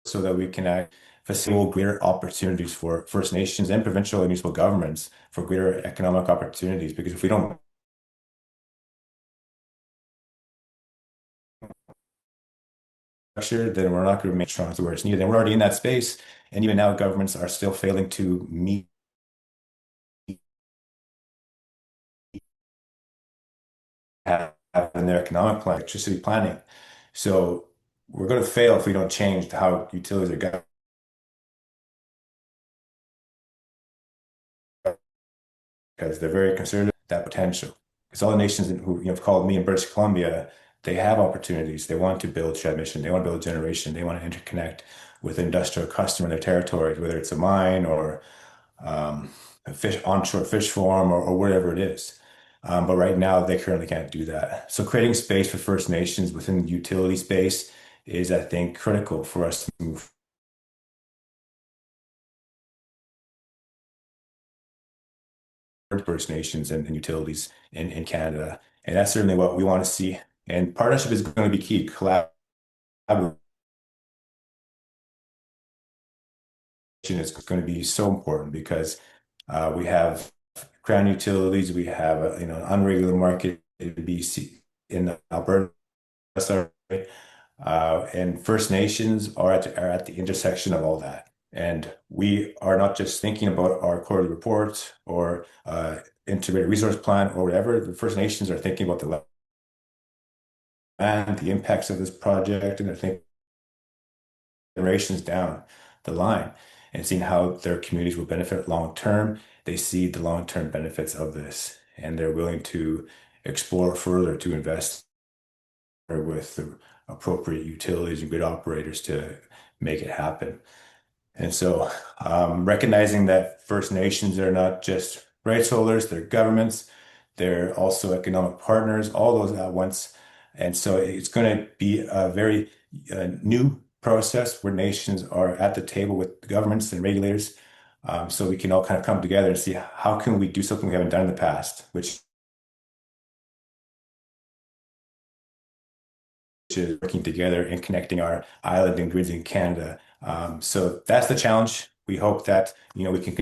so that we can facilitate greater opportunities for First Nations and provincial and municipal governments for greater economic opportunities. Because if we don't structure, then we're not going to make strong to where it's needed. And we're already in that space. And even now, governments are still failing to meet in their economic plan, electricity planning. So we're going to fail if we don't change how utilities are governed. Because they're very conservative that potential. Because all the nations who have called me in British Columbia, they have opportunities. They want to build transmission. They want to build generation. They want to interconnect with industrial customer in their territories, whether it's a mine or a onshore fish farm or whatever it is. But right now, they currently can't do that. So creating space for First Nations within the utility space is, I think, critical for us to move First Nations and utilities in Canada. And that's certainly what we want to see. And partnership is going to be key. Collaboration is going to be so important because we have crown utilities, we have an unregulated market in BC, in Alberta, sorry, and First Nations are at the intersection of all that. And we are not just thinking about our quarterly reports or integrated resource plan or whatever. The First Nations are thinking about the land, the impacts of this project, and they're thinking generations down the line and seeing how their communities will benefit long term. They see the long term benefits of this and they're willing to explore further to invest with the appropriate utilities and grid operators to make it happen. And so, recognizing that First Nations are not just rights holders, they're governments, they're also economic partners, all those at once. And so, it's going to be a very new process where nations are at the table with governments and regulators. So we can all kind of come together and see how can we do something we haven't done in the past, which is working together and connecting our island and grids in Canada. So that's the challenge. We hope that we can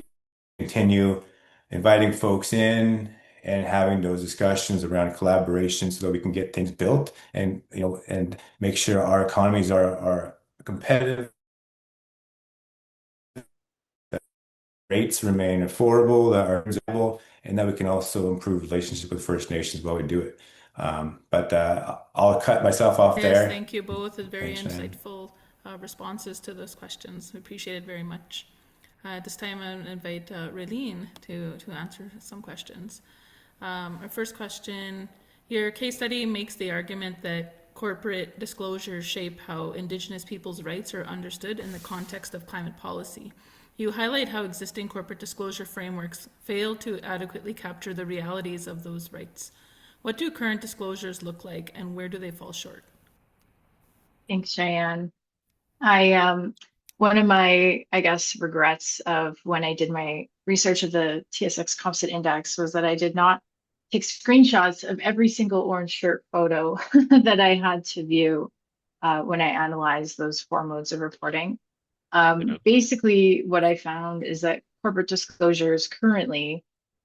continue inviting folks in and having those discussions around collaboration so that we can get things built and and make sure our economies are competitive, that rates remain affordable, that are reasonable, and that we can also improve relationships with First Nations while we do it. But I'll cut myself off Yes, there. thank you both. Very Thanks, Cheyenne. insightful responses to those questions. We appreciate it very much. At this time, I invite Raylene to answer some questions. Our first question, your case study makes the argument that corporate disclosures shape how Indigenous people's rights are understood in the context of climate policy. You highlight how existing corporate disclosure frameworks fail to adequately capture the realities of those rights. What do current disclosures look like, and where do they fall short? Thanks, Cheyenne. One of my, I guess, regrets of when I did my research of the TSX Composite Index was that I did not take screenshots of every single orange shirt photo that I had to view when I analyzed those 4 modes of reporting. Basically, what I found is that corporate disclosures currently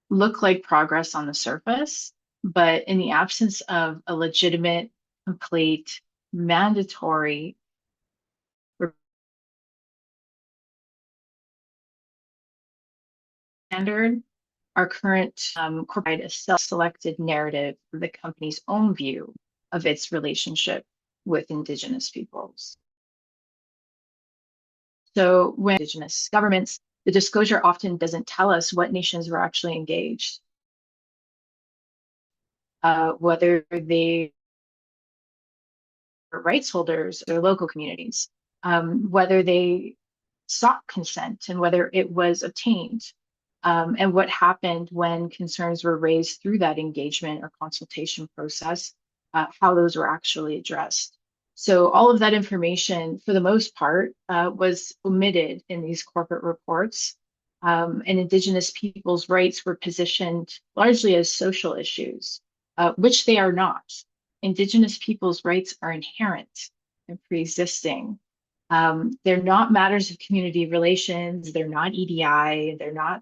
look like progress on the surface, but in the absence of a legitimate, complete, mandatory standard, our current corporate a self-selected narrative of the company's own view of its relationship with Indigenous peoples. So when Indigenous governments, the disclosure often doesn't tell us what nations were actually engaged, whether they were rights holders or local communities, whether they sought consent and whether it was obtained, and what happened when concerns were raised through that engagement or consultation process, how those were actually addressed. So all of that information, for the most part, was omitted in these corporate reports, and Indigenous people's rights were positioned largely as social issues, which they are not. Indigenous people's rights are inherent and pre-existing. They're not matters of community relations. They're not EDI. They're not,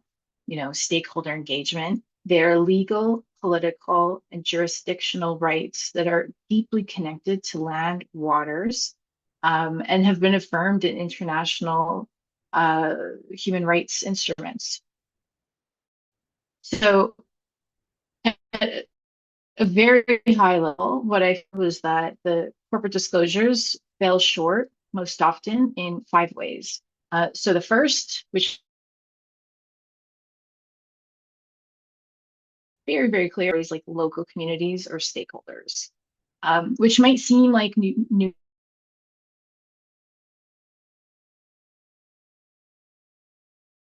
stakeholder engagement. They're legal, political, and jurisdictional rights that are deeply connected to land, waters, and have been affirmed in international human rights instruments. So at a very high level, what I found was that the corporate disclosures fell short most often in 5 ways. So the first, which very, very clear, is like local communities or stakeholders, which might seem like new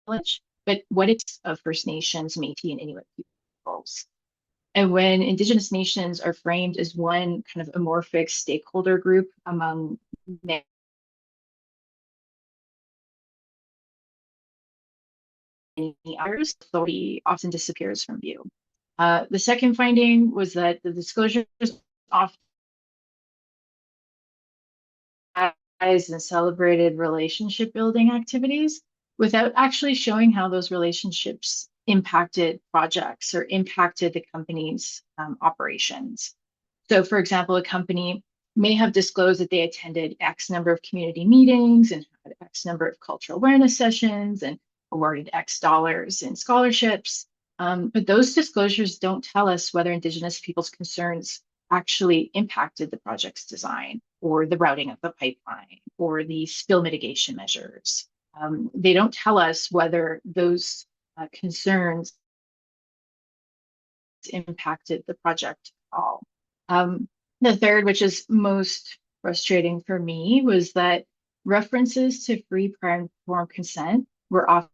knowledge, but what it's of First Nations, Métis, and Inuit peoples. And when Indigenous nations are framed as one kind of amorphic stakeholder group among many others, authority often disappears from view. The second finding was that the disclosures often and celebrated relationship building activities without actually showing how those relationships impacted projects or impacted the company's operations. So, for example, a company may have disclosed that they attended X number of community meetings and had X number of cultural awareness sessions and awarded X dollars in scholarships. But those disclosures don't tell us whether Indigenous people's concerns actually impacted the project's design or the routing of the pipeline or the spill mitigation measures. They don't tell us whether those concerns impacted the project at all. The third, which is most frustrating for me, was that references to free, prior, and informed consent were often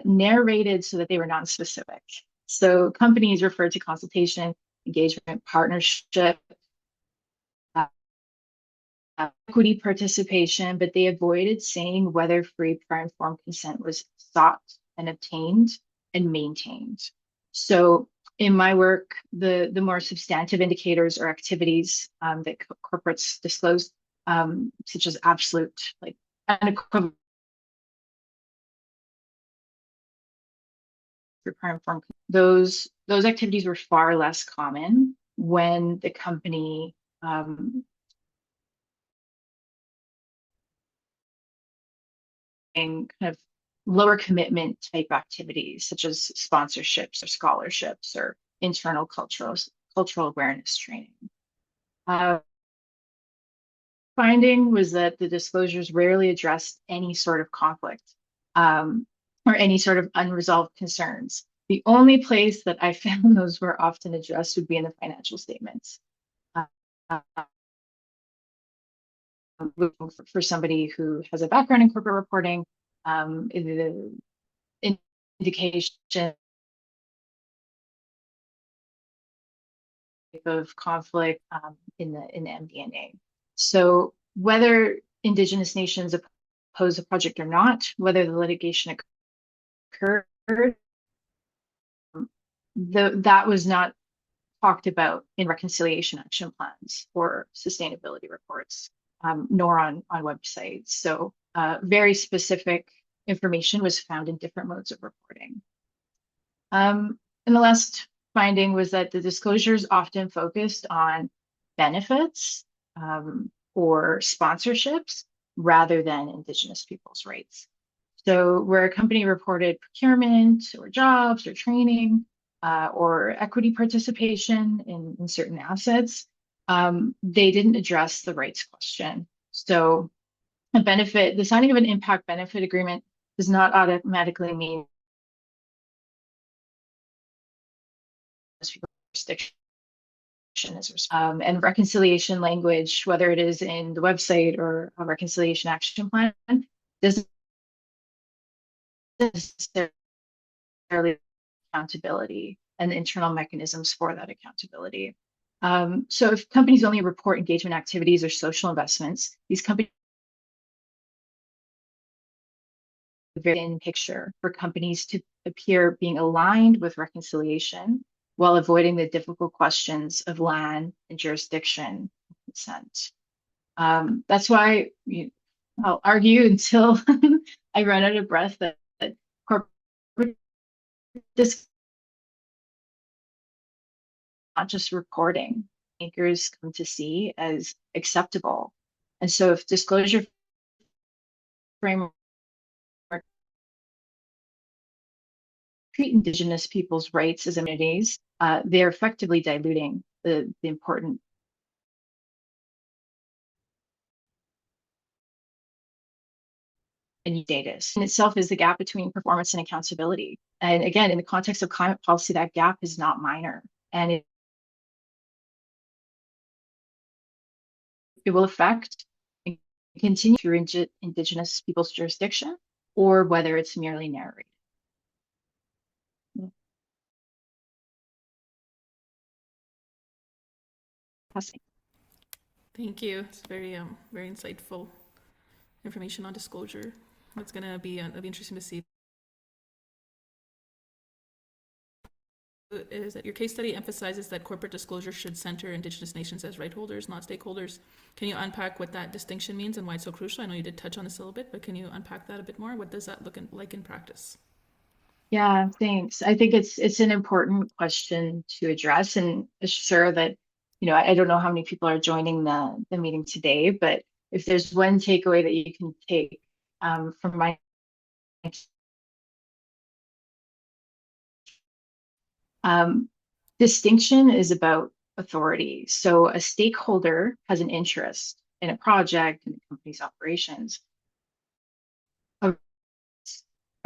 narrated so that they were non-specific. So companies referred to consultation, engagement, partnership, equity participation, but they avoided saying whether free, prior, and informed consent was sought and obtained and maintained. So in my work, the more substantive indicators or activities that corporates disclose, such as absolute, like unequivocal prior, informed, those activities were far less common when the company and kind of lower commitment type activities such as sponsorships or scholarships or internal cultural awareness training. Finding was that the disclosures rarely addressed any sort of conflict or any sort of unresolved concerns. The only place that I found those were often addressed would be in the financial statements. For somebody who has a background in corporate reporting, the indication of conflict in the MD&A. So whether Indigenous nations oppose a project or not, whether the litigation occurred, that was not talked about in reconciliation action plans or sustainability reports, nor on websites. So very specific information was found in different modes of reporting. And the last finding was that the disclosures often focused on benefits or sponsorships rather than Indigenous people's rights. So where a company reported procurement or jobs or training or equity participation in certain assets, they didn't address the rights question. So the signing of an impact benefit agreement does not automatically mean jurisdiction and reconciliation language, whether it is in the website or a reconciliation action plan, doesn't necessarily accountability and the internal mechanisms for that accountability. So if companies only report engagement activities or social investments, these companies very thin picture for companies to appear being aligned with reconciliation while avoiding the difficult questions of land and jurisdiction consent. That's why I'll argue until I run out of breath that corporate this not just reporting makers come to see as acceptable. And so if disclosure framework treat Indigenous people's rights as amenities, they're effectively diluting the important data. In itself is the gap between performance and accountability. And again, in the context of climate policy, that gap is not minor. And it will affect and continue through Indigenous people's jurisdiction, or whether it's merely narrated. Thank you. It's very very insightful information on disclosure. It's gonna be it'll be interesting to see. Is that your case study emphasizes that corporate disclosure should center Indigenous nations as right holders, not stakeholders. Can you unpack what that distinction means and why it's so crucial? I know you did touch on this a little bit, but can you unpack that a bit more? What does that look like in practice? Yeah, thanks. I think it's an important question to address, and sure that I don't know how many people are joining the meeting today, but if there's one takeaway that you can take from my distinction is about authority. So a stakeholder has an interest in a project and the company's operations. A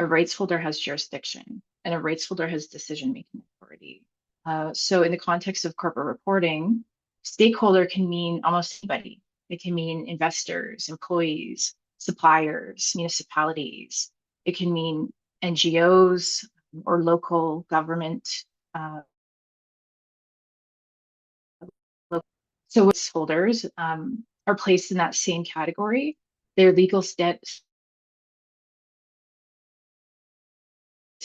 rights holder has jurisdiction, and a rights holder has decision-making authority. So in the context of corporate reporting, stakeholder can mean almost anybody. It can mean investors, employees, suppliers, municipalities. It can mean NGOs or local government. So rights holders are placed in that same category. Their legal status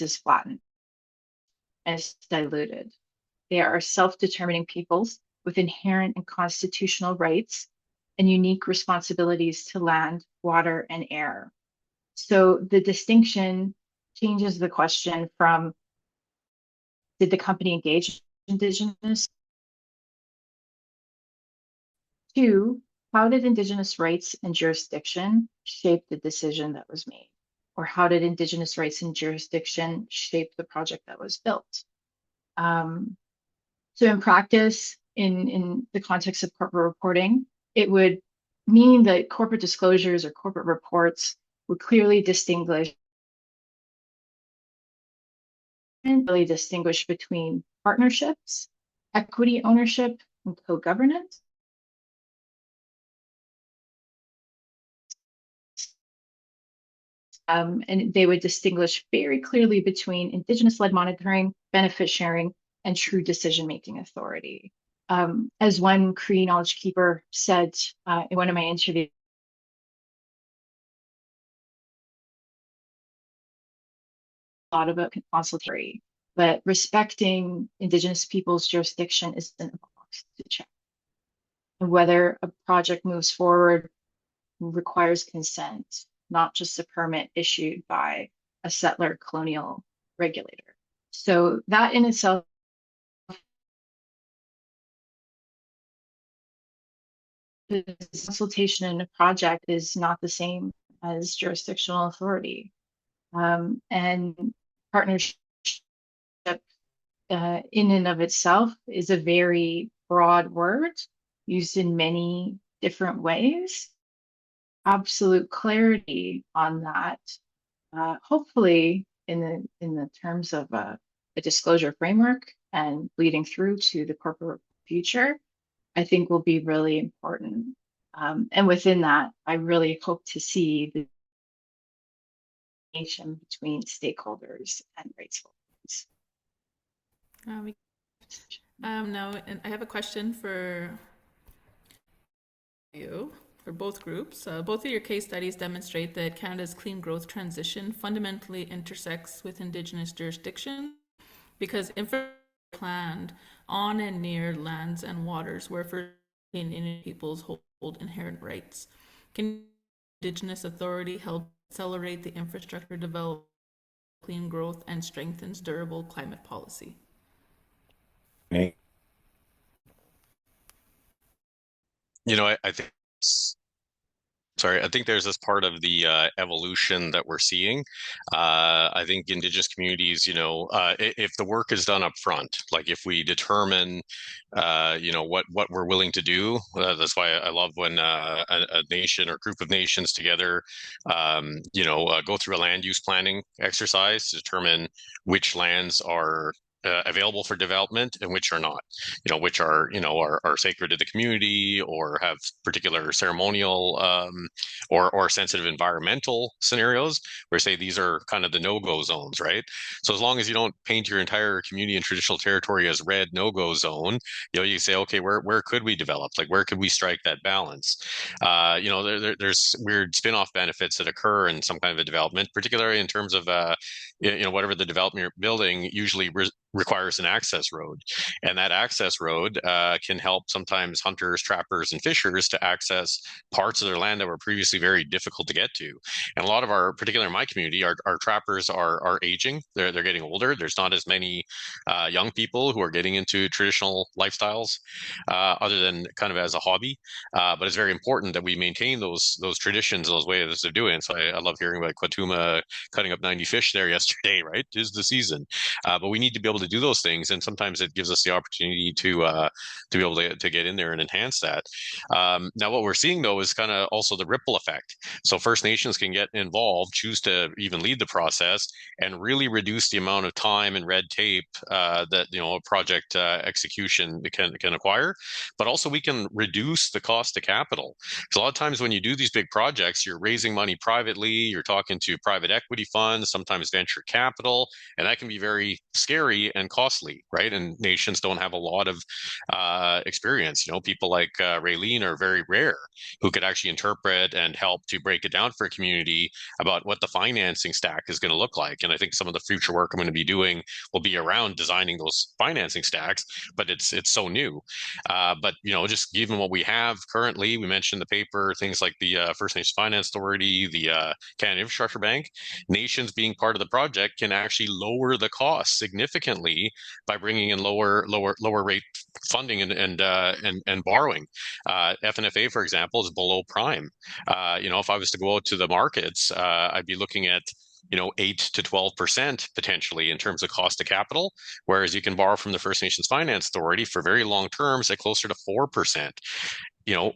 is flattened and is diluted. They are self-determining peoples with inherent and constitutional rights and unique responsibilities to land, water, and air. So the distinction changes the question from, did the company engage Indigenous? To, how did Indigenous rights and jurisdiction shape the decision that was made? or how did Indigenous rights and jurisdiction shape the project that was built? So in practice, in the context of corporate reporting, it would mean that corporate disclosures or corporate reports would clearly distinguish between partnerships, equity ownership, and co-governance. And they would distinguish very clearly between Indigenous-led monitoring, benefit sharing, and true decision-making authority. As one Cree knowledge keeper said in one of my interviews, a lot about consultatory, but respecting Indigenous people's jurisdiction isn't a box to check. And whether a project moves forward requires consent, not just a permit issued by a settler colonial regulator. So that in itself consultation in a project is not the same as jurisdictional authority. And partnership in and of itself is a very broad word used in many different ways. Absolute clarity on that, hopefully in the terms of a disclosure framework and leading through to the corporate future, I think will be really important. And within that, I really hope to see the communication between stakeholders and rights holders. Now, and I have a question for you, for both groups. Both of your case studies demonstrate that Canada's clean growth transition fundamentally intersects with Indigenous jurisdiction because infrastructure planned on and near lands and waters where First Indian peoples hold inherent rights. Can Indigenous authority help accelerate the infrastructure development, clean growth, and strengthens durable climate policy? You know, I think I think there's this part of the evolution that we're seeing. I think Indigenous communities, if the work is done up front, like if we determine, what we're willing to do, that's why I love when a nation or group of nations together, go through a land use planning exercise to determine which lands are available for development and which are not, which are sacred to the community or have particular ceremonial or sensitive environmental scenarios where say these are kind of the no-go zones, right? So as long as you don't paint your entire community and traditional territory as red no-go zone, you say, okay, where could we develop? Like where could we strike that balance? There's weird spin-off benefits that occur in some kind of a development, particularly in terms of whatever the development you're building usually requires an access road. And that access road can help sometimes hunters, trappers, and fishers to access parts of their land that were previously very difficult to get to. And a lot of particularly in my community, our trappers are aging. They're getting older. There's not as many young people who are getting into traditional lifestyles other than kind of as a hobby. But it's very important that we maintain those traditions, those ways of doing it. So I love hearing about Quatuma cutting up 90 fish there yesterday, right? 'Tis the season. But we need to be able to do those things. And sometimes it gives us the opportunity to be able to get in there and enhance that. Now, what we're seeing, though, is kind of also the ripple effect. So First Nations can get involved, choose to even lead the process, and really reduce the amount of time and red tape that a project execution can acquire. But also we can reduce the cost of capital. So a lot of times when you do these big projects, you're raising money privately, you're talking to private equity funds, sometimes venture capital, and that can be very scary and costly, right? And nations don't have a lot of experience. People like Raylene are very rare who could actually interpret and help to break it down for a community about what the financing stack is going to look like. And I think some of the future work I'm going to be doing will be around designing those financing stacks, but it's so new. But just given what we have currently, we mentioned the paper, things like the First Nations Finance Authority, the Canada Infrastructure Bank, nations being part of the project can actually lower the cost significantly by bringing in lower rate funding and borrowing. FNFA, for example, is below prime. If I was to go out to the markets, I'd be looking at 8 to 12% potentially in terms of cost of capital, whereas you can borrow from the First Nations Finance Authority for very long terms at closer to 4%.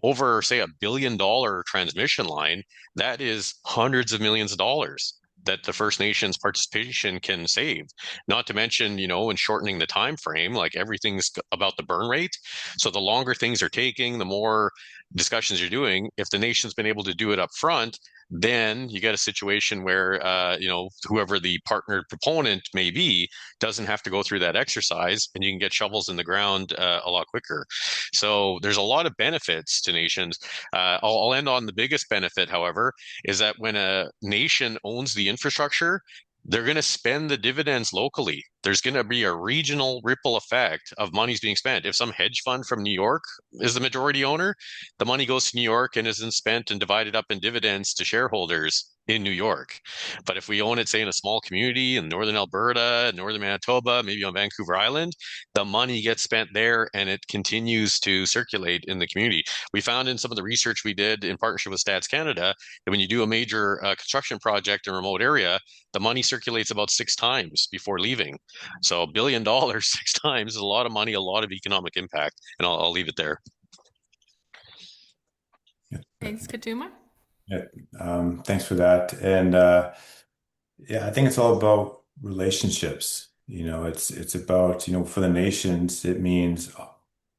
Over, say, $1 billion transmission line, that is hundreds of millions of dollars that the First Nations participation can save. Not to mention, in shortening the time frame, like everything's about the burn rate. So the longer things are taking, the more discussions you're doing. If the nation's been able to do it up front, then you get a situation where whoever the partner proponent may be doesn't have to go through that exercise, and you can get shovels in the ground a lot quicker. So there's a lot of benefits to nations. I'll end on the biggest benefit, however, is that when a nation owns the infrastructure, they're going to spend the dividends locally. There's going to be a regional ripple effect of monies being spent. If some hedge fund from New York is the majority owner, the money goes to New York and isn't spent and divided up in dividends to shareholders in New York. But if we own it, say, in a small community in northern Alberta, northern Manitoba, maybe on Vancouver Island, the money gets spent there and it continues to circulate in the community. We found in some of the research we did in partnership with Stats Canada that when you do a major construction project in a remote area, the money circulates about 6 times before leaving. So $1 billion 6 times is a lot of money, a lot of economic impact, and I'll leave it there. Thanks, Katuma. Yeah, thanks for that. And I think it's all about relationships. It's about, for the nations, it means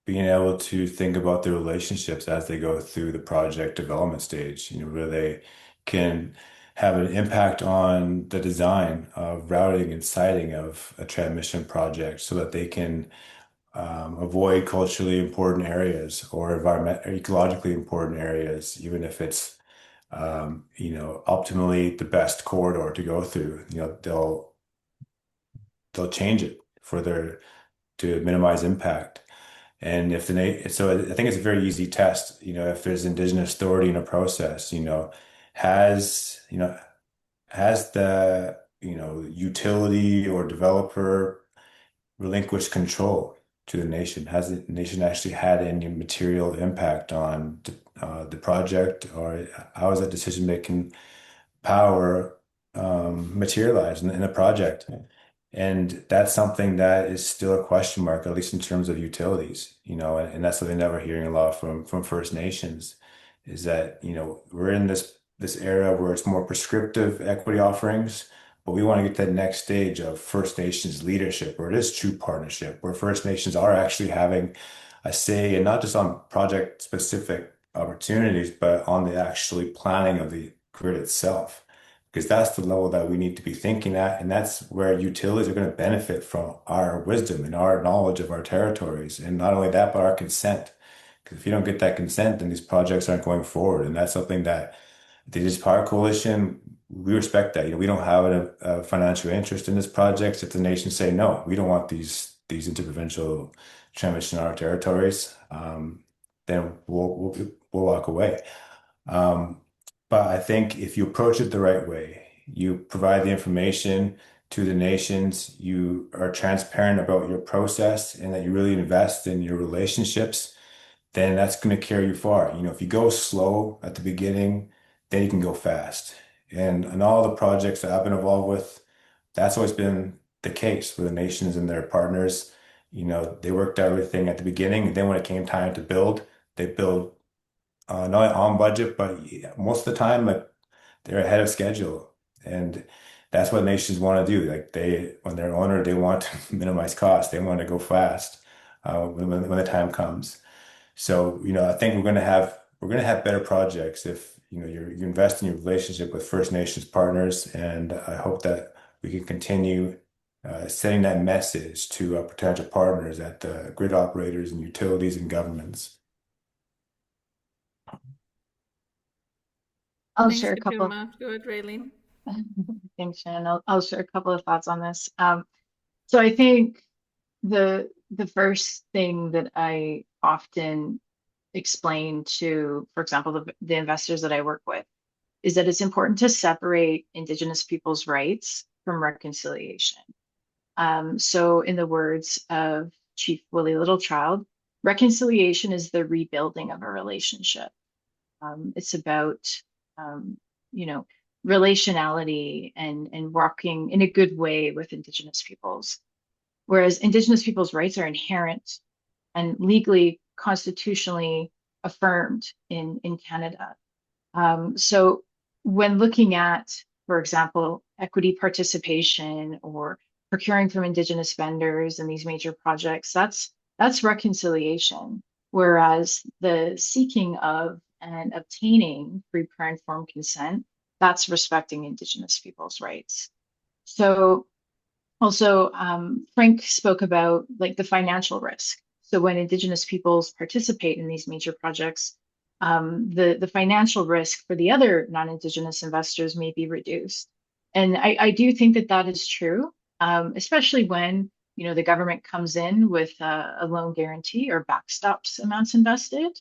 being able to think about the relationships as they go through the project development stage, where they can have an impact on the design of routing and siting of a transmission project so that they can avoid culturally important areas or ecologically important areas, even if it's optimally the best corridor to go through. They'll change it to minimize impact. And so I think it's a very easy test. If there's Indigenous authority in a process, has the utility or developer relinquished control to the nation? Has the nation actually had any material impact on the project, or how is that decision-making power materialized in the project? And that's something that is still a question mark, at least in terms of utilities, and that's something that we're hearing a lot from First Nations, is that, we're in this era where it's more prescriptive equity offerings, but we want to get to that next stage of First Nations leadership, where it is true partnership, where First Nations are actually having a say, and not just on project specific opportunities, but on the actually planning of the grid itself. Because that's the level that we need to be thinking at, and that's where utilities are going to benefit from our wisdom and our knowledge of our territories. And not only that, but our consent. Because if you don't get that consent, then these projects aren't going forward. And that's something that the Indigenous Power Coalition, we respect that. We don't have a financial interest in this project. If the nations say, no, we don't want these interprovincial transmission on our territories, then we'll walk away. But I think if you approach it the right way, you provide the information to the nations, you are transparent about your process, and that you really invest in your relationships, then that's going to carry you far. If you go slow at the beginning, then you can go fast. And all the projects that I've been involved with, that's always been the case for the nations and their partners. They worked out everything at the beginning, and then when it came time to build, they build not only on budget, but most of the time, like, they're ahead of schedule. And that's what nations want to do. Like, when they're owner, they want to minimize costs. They want to go fast when the time comes. So, I think we're going to have better projects if you invest in your relationship with First Nations partners, and I hope that we can continue sending that message to our potential partners at the grid operators and utilities and governments. I'll Thanks, share a couple. Katuma. Go ahead, Raylene. Thanks, Shannon. I'll share a couple of thoughts on this. So I think the first thing that I often explain to, for example, the investors that I work with, is that it's important to separate Indigenous people's rights from reconciliation. So in the words of Chief Willie Littlechild, reconciliation is the rebuilding of a relationship. It's about, relationality and working in a good way with Indigenous peoples. Whereas Indigenous peoples' rights are inherent and legally, constitutionally affirmed in Canada. So when looking at, for example, equity participation or procuring from Indigenous vendors in these major projects, that's reconciliation. Whereas the seeking of and obtaining free, prior, informed consent, that's respecting Indigenous people's rights. So also, Frank spoke about like the financial risk. So when Indigenous peoples participate in these major projects, the financial risk for the other non-Indigenous investors may be reduced. And I do think that that is true, especially when the government comes in with a loan guarantee or backstops amounts invested.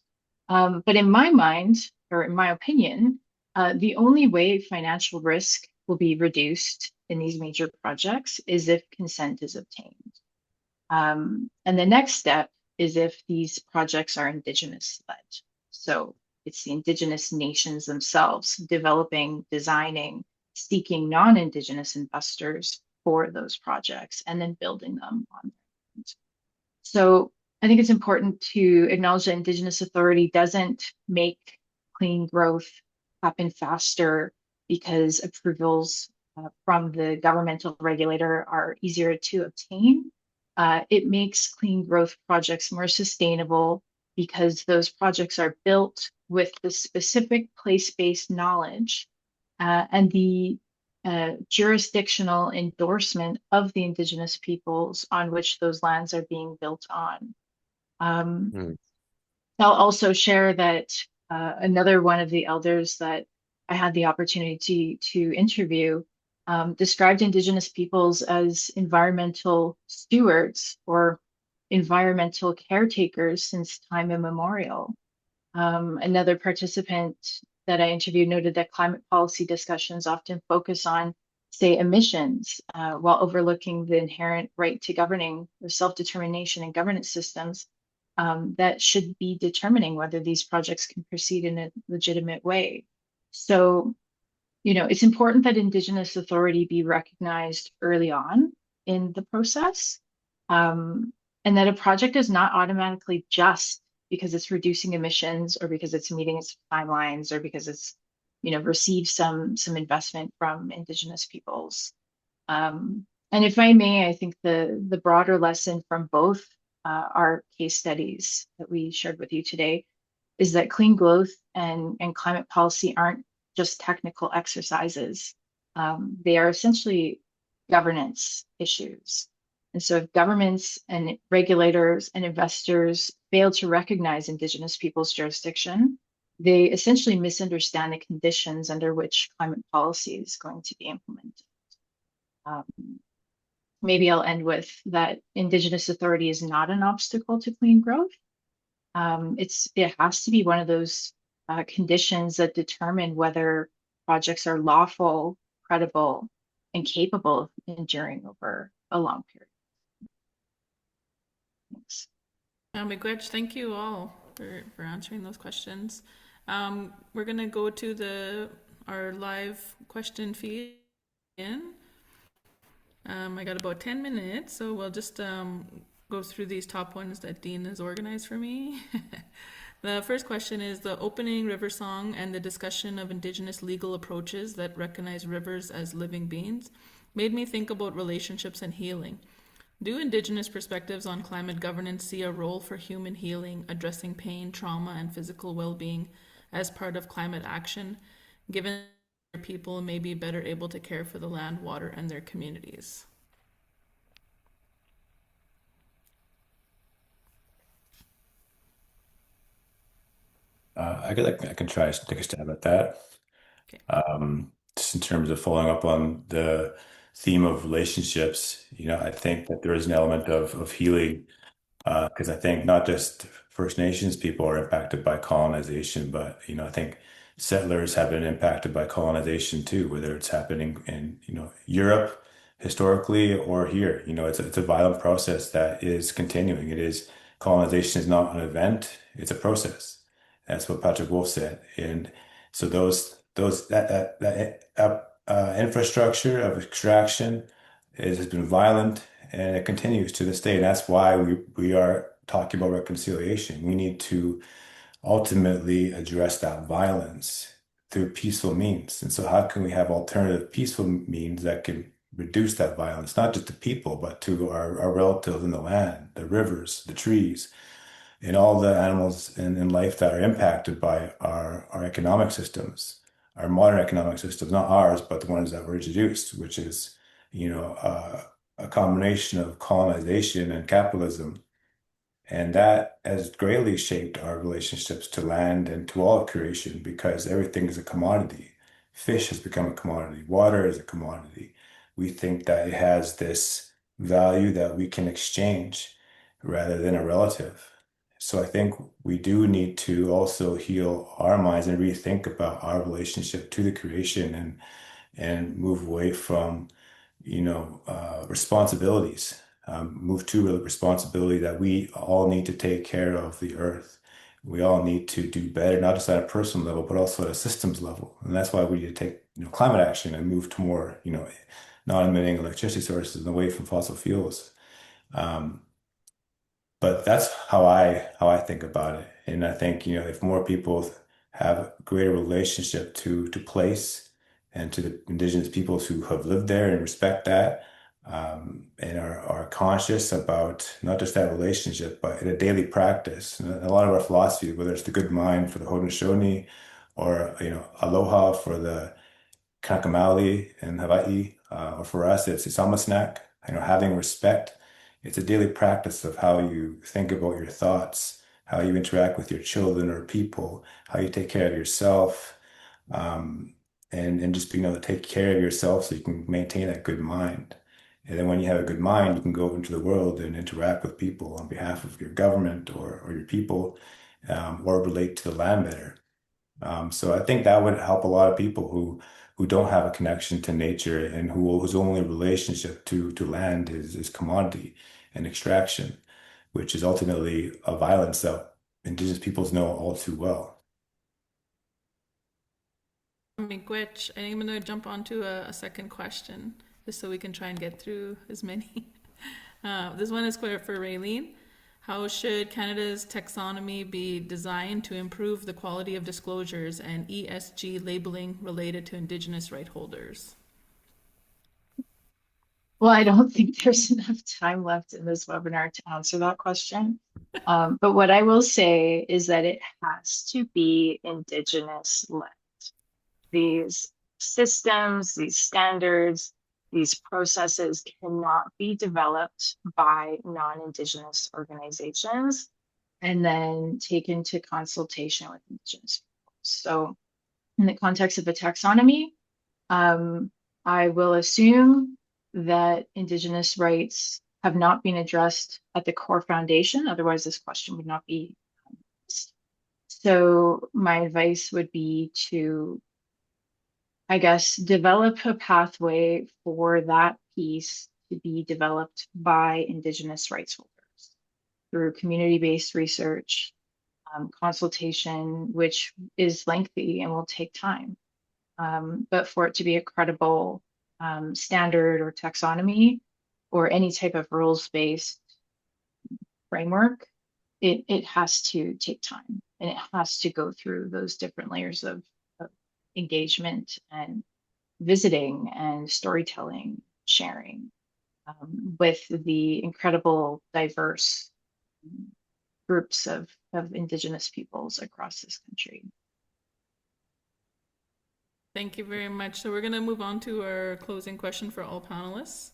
But in my mind, or in my opinion, the only way financial risk will be reduced in these major projects is if consent is obtained. And the next step is if these projects are Indigenous led. So it's the Indigenous nations themselves developing, designing, seeking non-Indigenous investors for those projects and then building them on their land. So I think it's important to acknowledge that Indigenous authority doesn't make clean growth happen faster because approvals from the governmental regulator are easier to obtain. It makes clean growth projects more sustainable because those projects are built with the specific place-based knowledge and the jurisdictional endorsement of the Indigenous peoples on which those lands are being built on. I'll also share that another one of the elders that I had the opportunity to interview described Indigenous peoples as environmental stewards or environmental caretakers since time immemorial. Another participant that I interviewed noted that climate policy discussions often focus on, say, emissions, while overlooking the inherent right to governing or self-determination in governance systems that should be determining whether these projects can proceed in a legitimate way. So, it's important that Indigenous authority be recognized early on in the process, and that a project is not automatically just because it's reducing emissions or because it's meeting its timelines or because it's, received some investment from Indigenous peoples. And if I may, I think the broader lesson from both our case studies that we shared with you today is that clean growth and climate policy aren't just technical exercises. They are essentially governance issues. And so if governments and regulators and investors fail to recognize Indigenous people's jurisdiction, they essentially misunderstand the conditions under which climate policy is going to be implemented. Maybe I'll end with that Indigenous authority is not an obstacle to clean growth. It has to be one of those conditions that determine whether projects are lawful, credible, and capable of enduring over a long period. Thanks. Miigwech, thank you all for answering those questions. We're going to go to our live question feed in. I got about 10 minutes, so we'll just go through these top ones that Dean has organized for me. The first question is the opening river song and the discussion of Indigenous legal approaches that recognize rivers as living beings made me think about relationships and healing. Do Indigenous perspectives on climate governance see a role for human healing, addressing pain, trauma, and physical well-being as part of climate action, given that people may be better able to care for the land, water, and their communities? I can try to take a stab at that. Okay. Just in terms of following up on the theme of relationships, I think that there is an element of healing because I think not just First Nations people are impacted by colonization, but I think settlers have been impacted by colonization too, whether it's happening in Europe historically or here. It's a violent process that is continuing. Colonization is not an event; it's a process. That's what Patrick Wolf said, and so those infrastructure of extraction has been violent, and it continues to this day. And that's why we are talking about reconciliation. We need to ultimately address that violence through peaceful means. And so how can we have alternative peaceful means that can reduce that violence, not just to people, but to our relatives in the land, the rivers, the trees, and all the animals in life that are impacted by our economic systems, our modern economic systems, not ours, but the ones that were introduced, which is, a combination of colonization and capitalism. And that has greatly shaped our relationships to land and to all of creation because everything is a commodity. Fish has become a commodity. Water is a commodity. We think that it has this value that we can exchange rather than a relative. So I think we do need to also heal our minds and rethink about our relationship to the creation and move away from, responsibilities. Move to the responsibility that we all need to take care of the earth. We all need to do better, not just at a personal level, but also at a systems level. And that's why we need to take, climate action and move to more, non-emitting electricity sources and away from fossil fuels. But that's how I think about it. And I think, if more people have a greater relationship to place and to the indigenous peoples who have lived there and respect that, and are conscious about not just that relationship, but in a daily practice. And a lot of our philosophy, whether it's the good mind for the Haudenosaunee or, aloha for the Kakamali in Hawaii, or for us, it's Samasnak, having respect. It's a daily practice of how you think about your thoughts, how you interact with your children or people, how you take care of yourself, and just being able to take care of yourself so you can maintain that good mind. And then when you have a good mind, you can go into the world and interact with people on behalf of your government or your people, or relate to the land better. So I think that would help a lot of people who don't have a connection to nature and whose only relationship to land is commodity and extraction, which is ultimately a violence that indigenous peoples know all too well. Miigwech, I'm going to jump onto a second question just so we can try and get through as many. This one is for Raylene. How should Canada's taxonomy be designed to improve the quality of disclosures and ESG labeling related to Indigenous right holders? Well, I don't think there's enough time left in this webinar to answer that question. But what I will say is that it has to be Indigenous-led. These systems, these standards, these processes cannot be developed by non-Indigenous organizations and then taken to consultation with Indigenous people. So in the context of a taxonomy, I will assume that Indigenous rights have not been addressed at the core foundation. Otherwise, this question would not be asked. So my advice would be to, I guess, develop a pathway for that piece to be developed by Indigenous rights holders through community-based research, consultation, which is lengthy and will take time. But for it to be a credible standard or taxonomy or any type of rules-based framework, it has to take time and it has to go through those different layers of engagement and visiting and storytelling, sharing with the incredible diverse groups of Indigenous peoples across this country. Thank you very much. So we're going to move on to our closing question for all panelists.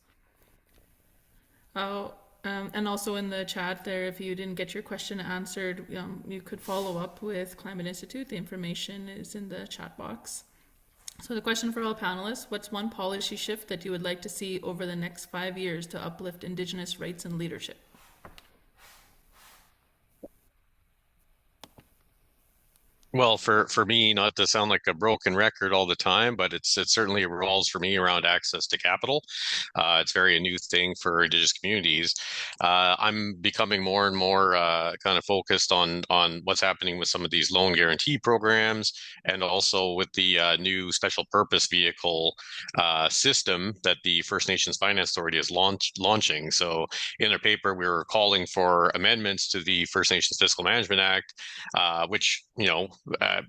And also in the chat there, if you didn't get your question answered, you could follow up with Climate Institute. The information is in the chat box. So the question for all panelists, what's one policy shift that you would like to see over the next 5 years to uplift Indigenous rights and leadership? Well, for me, not to sound like a broken record all the time, but it certainly revolves for me around access to capital. It's very a new thing for Indigenous communities. I'm becoming more and more kind of focused on what's happening with some of these loan guarantee programs, and also with the new special purpose vehicle system that the First Nations Finance Authority is launching. So, in their paper, we were calling for amendments to the First Nations Fiscal Management Act, which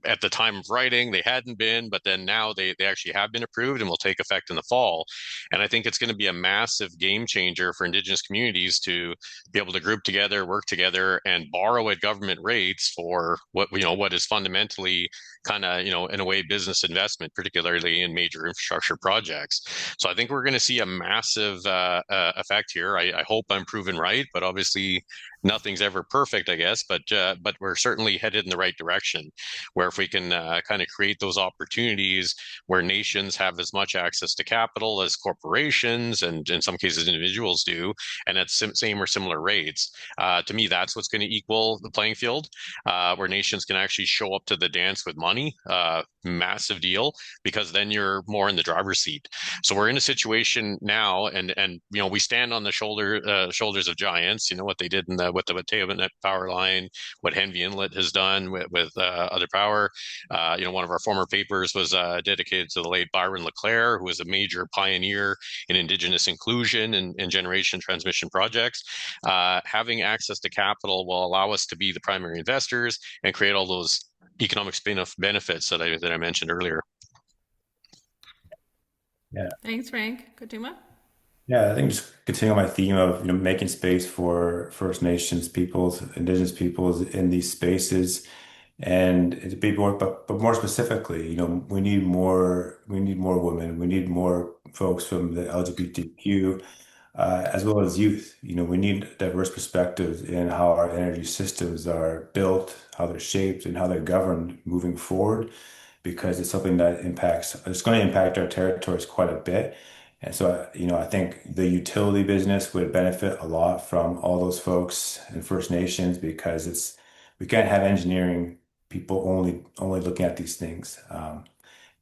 at the time of writing, they hadn't been, but then now they actually have been approved and will take effect in the fall. And I think it's going to be a massive game changer for Indigenous communities to be able to group together, work together, and borrow at government rates for what is fundamentally kind of, in a way, business investment, particularly in major infrastructure projects. So I think we're going to see a massive effect here. I hope I'm proven right, but obviously nothing's ever perfect, I guess. But we're certainly headed in the right direction, where if we can kind of create those opportunities where nations have as much access to capital as corporations and in some cases individuals do, and at same or similar rates, to me, that's what's going to equal the playing field, where nations can actually show up to the dance with money. Massive deal, because then you're more in the driver's seat. So we're in a situation now, and we stand on the shoulders of giants. You know what they did with the Wateawanet power line, what Henvey Inlet has done with other power. One of our former papers was dedicated to the late Byron LeClaire, who was a major pioneer in Indigenous inclusion and generation transmission projects. Having access to capital will allow us to be the primary investors and create all those economic spin-off benefits that I mentioned earlier. Yeah. Thanks, Frank. Katuma? Yeah, I think just continuing my theme of making space for First Nations peoples, Indigenous peoples in these spaces, and to be more, but more specifically, we need more women, we need more folks from the LGBTQ, as well as youth. We need diverse perspectives in how our energy systems are built, how they're shaped, and how they're governed moving forward, because it's something that it's going to impact our territories quite a bit. And so, I think the utility business would benefit a lot from all those folks in First Nations, because we can't have engineering people only looking at these things.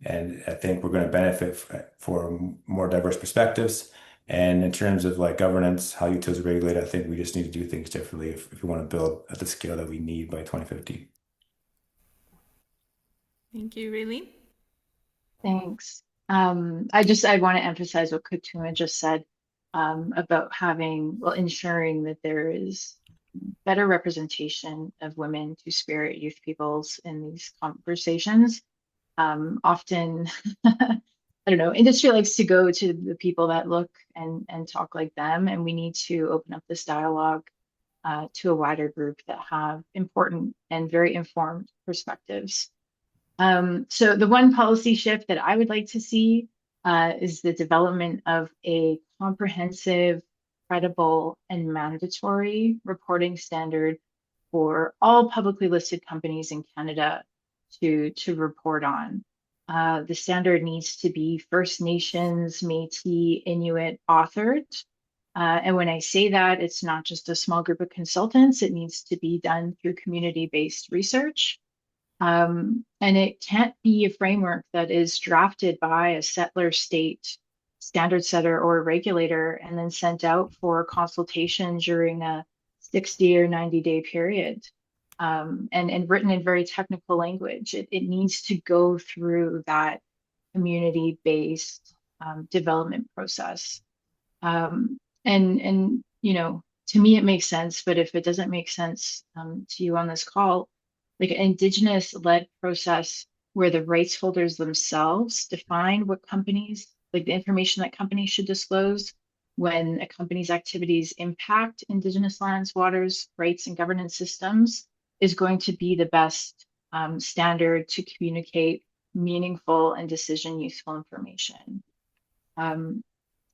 And I think we're going to benefit for more diverse perspectives. And in terms of like governance, how utilities are regulated, I think we just need to do things differently if we want to build at the scale that we need by 2050. Thank you, Raylene. Thanks. I want to emphasize what Katuma just said about ensuring that there is better representation of women, Two-Spirit, youth peoples in these conversations. Often, I don't know, industry likes to go to the people that look and talk like them, and we need to open up this dialogue to a wider group that have important and very informed perspectives. So the one policy shift that I would like to see is the development of a comprehensive, credible, and mandatory reporting standard for all publicly listed companies in Canada to report on. The standard needs to be First Nations, Métis, Inuit authored. And when I say that, it's not just a small group of consultants. It needs to be done through community-based research. And it can't be a framework that is drafted by a settler state standard setter or a regulator and then sent out for consultation during a 60 or 90-day period, and written in very technical language. It needs to go through that community-based development process. And to me, it makes sense, but if it doesn't make sense to you on this call, like an Indigenous-led process where the rights holders themselves define what companies, like the information that companies should disclose when a company's activities impact Indigenous lands, waters, rights, and governance systems, is going to be the best standard to communicate meaningful and decision-useful information.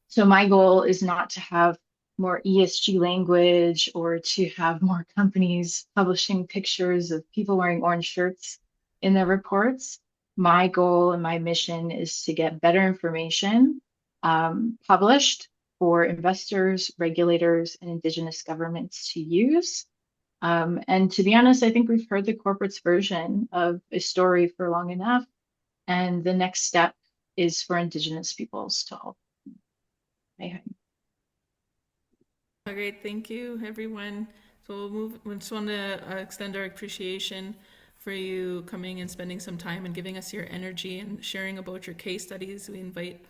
So my goal is not to have more ESG language or to have more companies publishing pictures of people wearing orange shirts in their reports. My goal and my mission is to get better information published for investors, regulators, and Indigenous governments to use, And to be honest, I think we've heard the corporate's version of a story for long enough. And the next step is for Indigenous peoples to help. Great, thank you, everyone. So we'll move. We just want to extend our appreciation for you coming and spending some time and giving us your energy and sharing about your case studies. We invite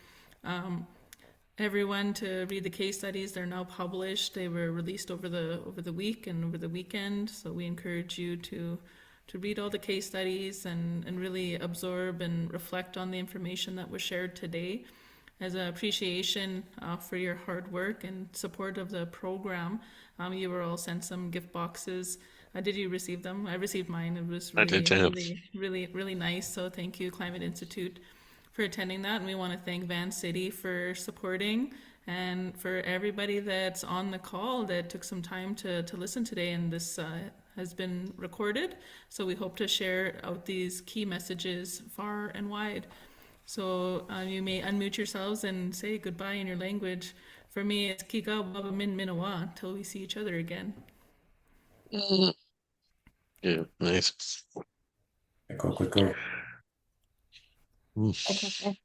everyone to read the case studies. They're now published. They were released over the week and over the weekend. So we encourage you to read all the case studies and really absorb and reflect on the information that was shared today. As an appreciation for your hard work and support of the program, you were all sent some gift boxes. Did you receive them? I received mine. It was I did too. really nice. So thank you, Climate Institute, for attending that. And we want to thank Van City for supporting, and for everybody that's on the call that took some time to listen today. And this has been recorded, so we hope to share out these key messages far and wide. So you may unmute yourselves and say goodbye in your language. For me, it's Kika Waba Min Minawa until we see each other again. Yeah, nice. Quick. Okay.